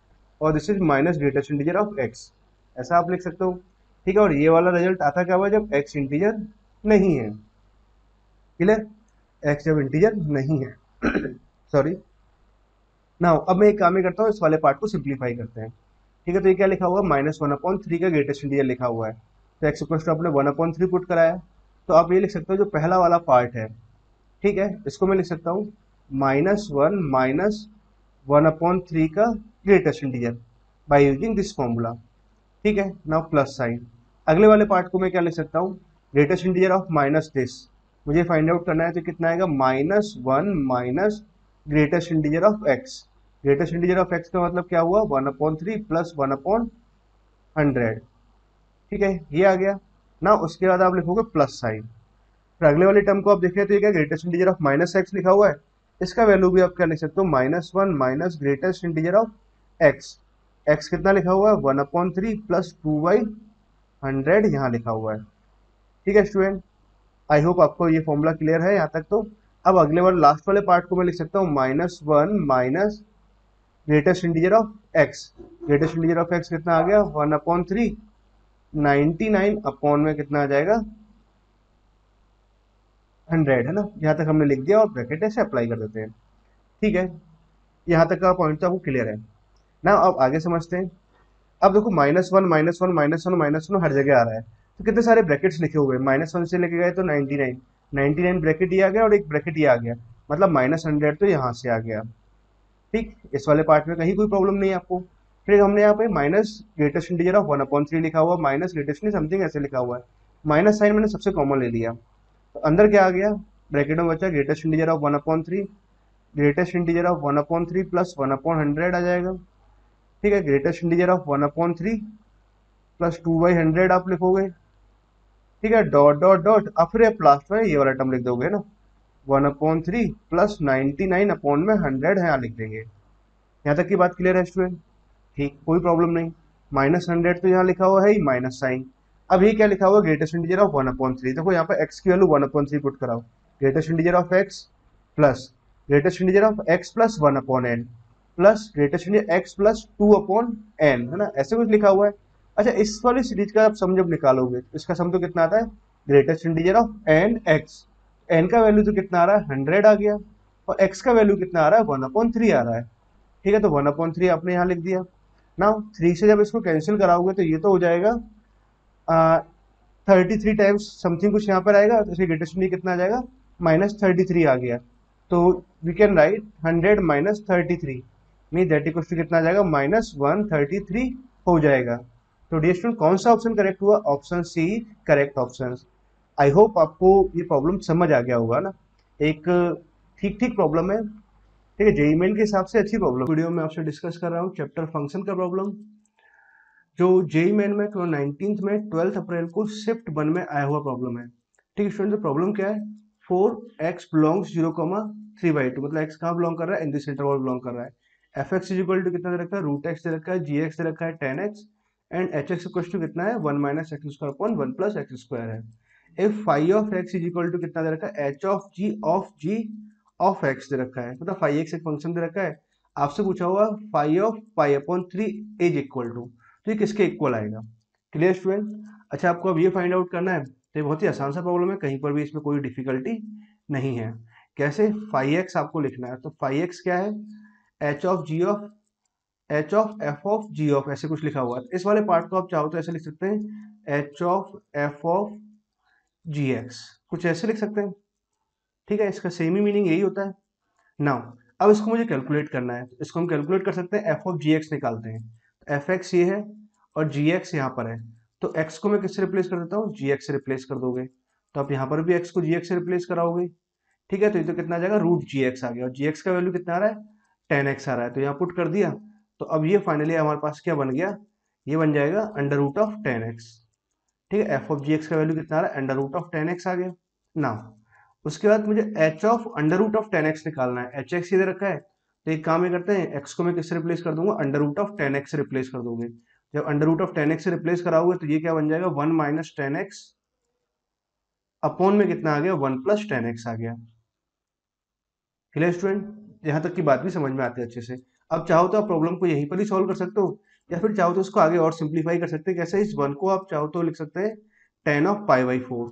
A: और this is minus greatest integer of x, ऐसा आप लिख सकते हो। ठीक है, और ये वाला रिजल्ट आता क्या हुआ, जब एक्स इंटीजर नहीं है। क्लियर? एक्स जब इंटीजर नहीं है सॉरी। ना अब मैं एक काम ही करता हूँ, इस वाले पार्ट को सिंप्लीफाई करते हैं। ठीक है, तो ये क्या लिखा हुआ है, माइनस वन अपॉन थ्री का ग्रेटेस्ट इंटीजर लिखा हुआ है, तो एक्स इक्वल टू आपने वन अपॉन थ्री पुट कराया, तो आप ये लिख सकते हो जो पहला वाला पार्ट है, ठीक है, इसको मैं लिख सकता हूँ minus one minus one upon three का greatest integer by using this formula. ठीक है, नाउ प्लस साइन। अगले वाले पार्ट को मैं क्या लिख सकता हूँ, greatest integer of minus this, मुझे फाइंड आउट करना है, तो कितना आएगा, minus one minus greatest integer of x. Greatest integer of x का मतलब क्या हुआ, one upon three plus one upon hundred. ठीक है, ये आ गया ना। उसके बाद आप लिखोगे प्लस साइन। फिर अगले वाले टर्म को आप देखें तो ये क्या, greatest integer of minus x लिखा हुआ है, इसका वैल्यू भी आप क्या लिख सकते हो, minus one minus greatest integer of x. X कितना लिखा हुआ है, one upon three plus two by hundred यहाँ लिखा हुआ है। ठीक है स्टूडेंट, आई होप आपको ये फॉर्मूला क्लियर है यहाँ तक। तो अब अगले वाले लास्ट वाले पार्ट को मैं लिख सकता हूँ minus one minus greatest integer of x. Greatest integer of x कितना आ गया, वन अपॉन थ्री, 99 अपॉन में कितना आ जाएगा, 100 है ना। यहाँ तक हमने लिख दिया और ब्रैकेट ऐसे अप्लाई कर देते हैं। ठीक है, यहाँ तक का पॉइंट तो आपको क्लियर है ना। अब आगे समझते हैं। अब देखो minus one minus one minus one minus one हर जगह आ रहा है, तो कितने सारे ब्रैकेट्स लिखे हुए हैं, माइनस वन से लेके गए तो 99, 99 ब्रैकेट ये आ गया और एक ब्रैकेट ये आ गया, मतलब माइनस हंड्रेड तो यहाँ से आ गया। ठीक, इस वाले पार्ट में कहीं कोई प्रॉब्लम नहीं है आपको। फिर हमने यहाँ पे minus greatest integer of one upon three लिखा हुआ, माइनस ग्रेटेस्ट नहीं समथिंग ऐसे लिखा हुआ है, माइनस साइन मैंने सबसे कॉमन ले लिया, तो अंदर क्या आ गया, ब्रैकेट में बचा greatest integer of one upon three, greatest integer of one upon three plus one upon hundred आ जाएगा। ठीक है, greatest integer of one upon three plus two by hundred आप लिखोगे। ठीक है, डॉट डॉट डॉट, अब फिर आप लास्ट में ये वाला टर्म लिख दोगे ना, one upon three plus 99 upon में हंड्रेड है यहाँ लिख देंगे। यहाँ तक की बात क्लियर है स्टूडेंट? ठीक, कोई प्रॉब्लम नहीं। माइनस हंड्रेड तो यहाँ लिखा हुआ है ही, माइनस साइन। अब ये क्या लिखा हुआ, greatest integer of one upon three. देखो यहाँ पे एक्स की value one upon three put कराओ, greatest integer of x plus greatest integer of x plus one upon n plus greatest integer x plus two upon n, है ना, ऐसे कुछ लिखा हुआ है। अच्छा, इस वाली सीरीज का आप सम जब निकालोगे तो इसका सम तो कितना आता है, greatest integer of n x, n का वैल्यू तो कितना आ रहा है, हंड्रेड आ गया, और एक्स का वैल्यू कितना आ रहा है, वन अपॉन थ्री आ रहा है। ठीक है, तो वन अपॉन थ्री आपने यहाँ लिख दिया ना। थ्री से जब इसको कैंसिल कराओगे तो ये तो हो जाएगा 33 टाइम्स समथिंग कुछ यहाँ पर आएगा, तो इसके ग्रेटेस्ट इंटीजर कितना आ जाएगा, माइनस 33 आ गया। तो we can write 100 minus 33, mean that equal to कितना आ जाएगा, माइनस 133 हो जाएगा। तो डियर स्टूडेंट, कौन सा ऑप्शन करेक्ट हुआ, option c correct option. I hope आपको ये प्रॉब्लम समझ आ गया होगा ना, एक ठीक ठीक प्रॉब्लम है। ठीक है, जेईई मेन के हिसाब से अच्छी प्रॉब्लम। वीडियो में आपसे डिस्कस कर रहा हूँ चैप्टर फंक्शन का प्रॉब्लम, जो जेईई मेन में तो 19th में 12 अप्रैल को शिफ्ट वन में आया हुआ प्रॉब्लम है। ठीक है स्टूडेंट, तो प्रॉब्लम क्या है, 4x बिलोंग्स 0,3/2, मतलब x कहाँ बिलोंग कर रहा है, इन दिस इंटरवल बिलोंग कर रहा है। F x is equal to कितना दे रखा है, रूट एक्स दे रखा है, जी एक्स दे रखा है 10x, and h x equal to कितना है 1 minus x square upon 1 plus x square है। If phi of x is equal to कितना दे रखा है, h ऑफ एक्स दे रखा है, मतलब फाई एक्स एक फंक्शन दे रखा है। आपसे पूछा हुआ phi of pi upon 3 is equal to, तो ये किसके इक्वल आएगा। Clear student. अच्छा, आपको अब ये फाइंड आउट करना है, तो ये बहुत ही आसान सा प्रॉब्लम है, कहीं पर भी इसमें कोई डिफिकल्टी नहीं है। कैसे, फाई एक्स आपको लिखना है, तो फाई एक्स क्या है, h of f of g of, ऐसे कुछ लिखा हुआ है। इस वाले पार्ट को आप चाहो तो ऐसे लिख सकते हैं, h of f of g x, कुछ ऐसे लिख सकते हैं। ठीक है, इसका सेम ही मीनिंग यही होता है। नाउ अब इसको मुझे कैलकुलेट करना है, इसको हम कैलकुलेट कर सकते हैं, एफ ऑफ जी एक्स निकालते हैं। एफ एक्स ये है और जी एक्स यहाँ पर है, तो एक्स को मैं किससे रिप्लेस कर देता हूँ, जी एक्स से रिप्लेस कर दोगे, तो आप यहाँ पर भी एक्स को जी एक्स से रिप्लेस कराओगे। ठीक है, तो ये तो कितना आ जाएगा, रूट जी एक्स आ गया, और जी एक्स का वैल्यू कितना आ रहा है, 10x आ रहा है, तो यहाँ पुट कर दिया। तो अब ये फाइनली हमारे पास क्या बन गया, ये बन जाएगा अंडर रूट ऑफ 10x। ठीक है, एफ ऑफ जी एक्स का वैल्यू कितना आ रहा है, अंडर रूट ऑफ 10x आ गया ना। उसके बाद मुझे h of under root of 10x निकालना है, एच एक्स दे रखा है, तो एक काम ये करते हैं, एक्स को मैं किससे रिप्लेस कर दूंगा, अंडर रूट ऑफ 10x से रिप्लेस कर दोगे। जब अंडर रूट ऑफ 10x से रिप्लेस कराओगे तो ये क्या बन जाएगा, 1 माइनस 10x अपॉन में कितना आ गया, 1 प्लस 10x आ गया। क्लियर स्टूडेंट, यहाँ तक की बात भी समझ में आती है अच्छे से। अब चाहो तो आप प्रॉब्लम को यहीं पर ही सॉल्व कर सकते हो, या फिर चाहो तो उसको आगे और सिंप्लीफाई कर सकते हैं। कैसे, इस वन को आप चाहो तो लिख सकते हैं 10 of pi/4,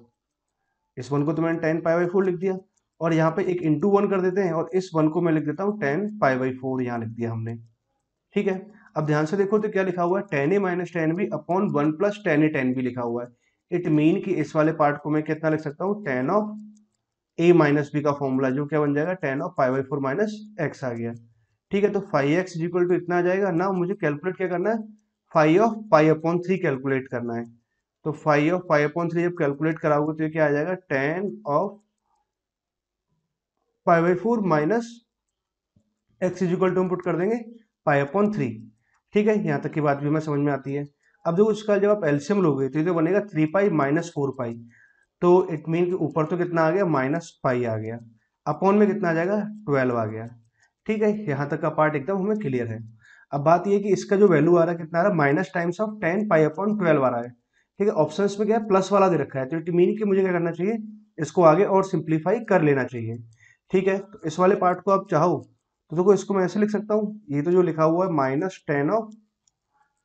A: इस वन को तो मैंने 10 pi/4 लिख दिया, और यहाँ पे एक इंटू वन कर देते हैं, और इस वन को मैं लिख देता हूँ 10 pi/4, यहाँ लिख दिया हमने। ठीक है, अब ध्यान से देखो तो क्या लिखा हुआ है, 10a-10b अपॉन 1 प्लस 10a-10b लिखा हुआ है। इट मीन कि इस वाले पार्ट को मैं कितना लिख सकता हूँ, 10 ऑफ a माइनस बी का फॉर्मूला, जो क्या बन जाएगा 10 ऑफ pi/4 माइनस एक्स आ गया। ठीक है, तो five x is equal to इतना आ जाएगा ना। मुझे कैलकुलेट क्या करना है, five of pi upon 3 calculate करना है। तो फाइव ऑफ पाई अपॉन 3 जब कैलकुलेट कराओगे तो ये क्या आ जाएगा, 10 of pi/4 minus x is equal to हम पुट कर देंगे पाई अपॉन 3। ठीक है, यहाँ तक की बात भी हमें समझ में आती है। अब देखो इसका जब आप एलसीएम लोगे तो ये तो बनेगा 3 पाई माइनस 4 पाई, तो इट मीन कि ऊपर तो कितना आ गया, माइनस पाई आ गया, अपॉन में कितना आ जाएगा, 12 आ गया। ठीक है, यहाँ तक का पार्ट एकदम हमें क्लियर है। अब बात ये है कि इसका जो वैल्यू आ रहा है कितना आ रहा है, माइनस टाइम्स ऑफ 10 पाई/12 आ रहा है। ठीक है, ऑप्शन में क्या है, प्लस वाला दे रखा है, तो इट मीन कि मुझे क्या करना चाहिए, इसको आगे और सिंप्लीफाई कर लेना चाहिए। ठीक है, तो इस वाले पार्ट को आप चाहो तो देखो, इसको मैं ऐसे लिख सकता हूँ, ये तो जो लिखा हुआ है -10 of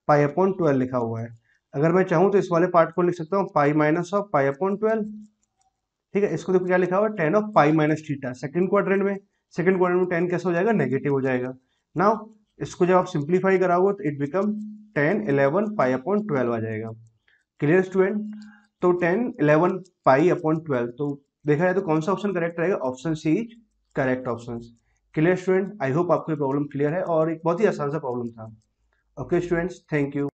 A: pi/12 लिखा हुआ है। अगर मैं चाहूँ तो इस वाले पार्ट को लिख सकता हूँ पाई माइनस ऑफ pi/12। ठीक है, इसको देखो क्या लिखा हुआ है, 10 of pi minus theta, second quadrant में 10 कैसे हो जाएगा, नेगेटिव हो जाएगा। नाउ इसको जब आप सिंप्लीफाई कराओगे तो इट बिकम 10 11 पाई/12 आ जाएगा। क्लियर स्टूडेंट, तो 10 11 पाई/12, तो देखा जाए तो कौन सा ऑप्शन करेक्ट रहेगा, option c is correct option. Clear student, I hope आपको ये प्रॉब्लम क्लियर है, और एक बहुत ही आसान सा प्रॉब्लम था। Okay students, thank you.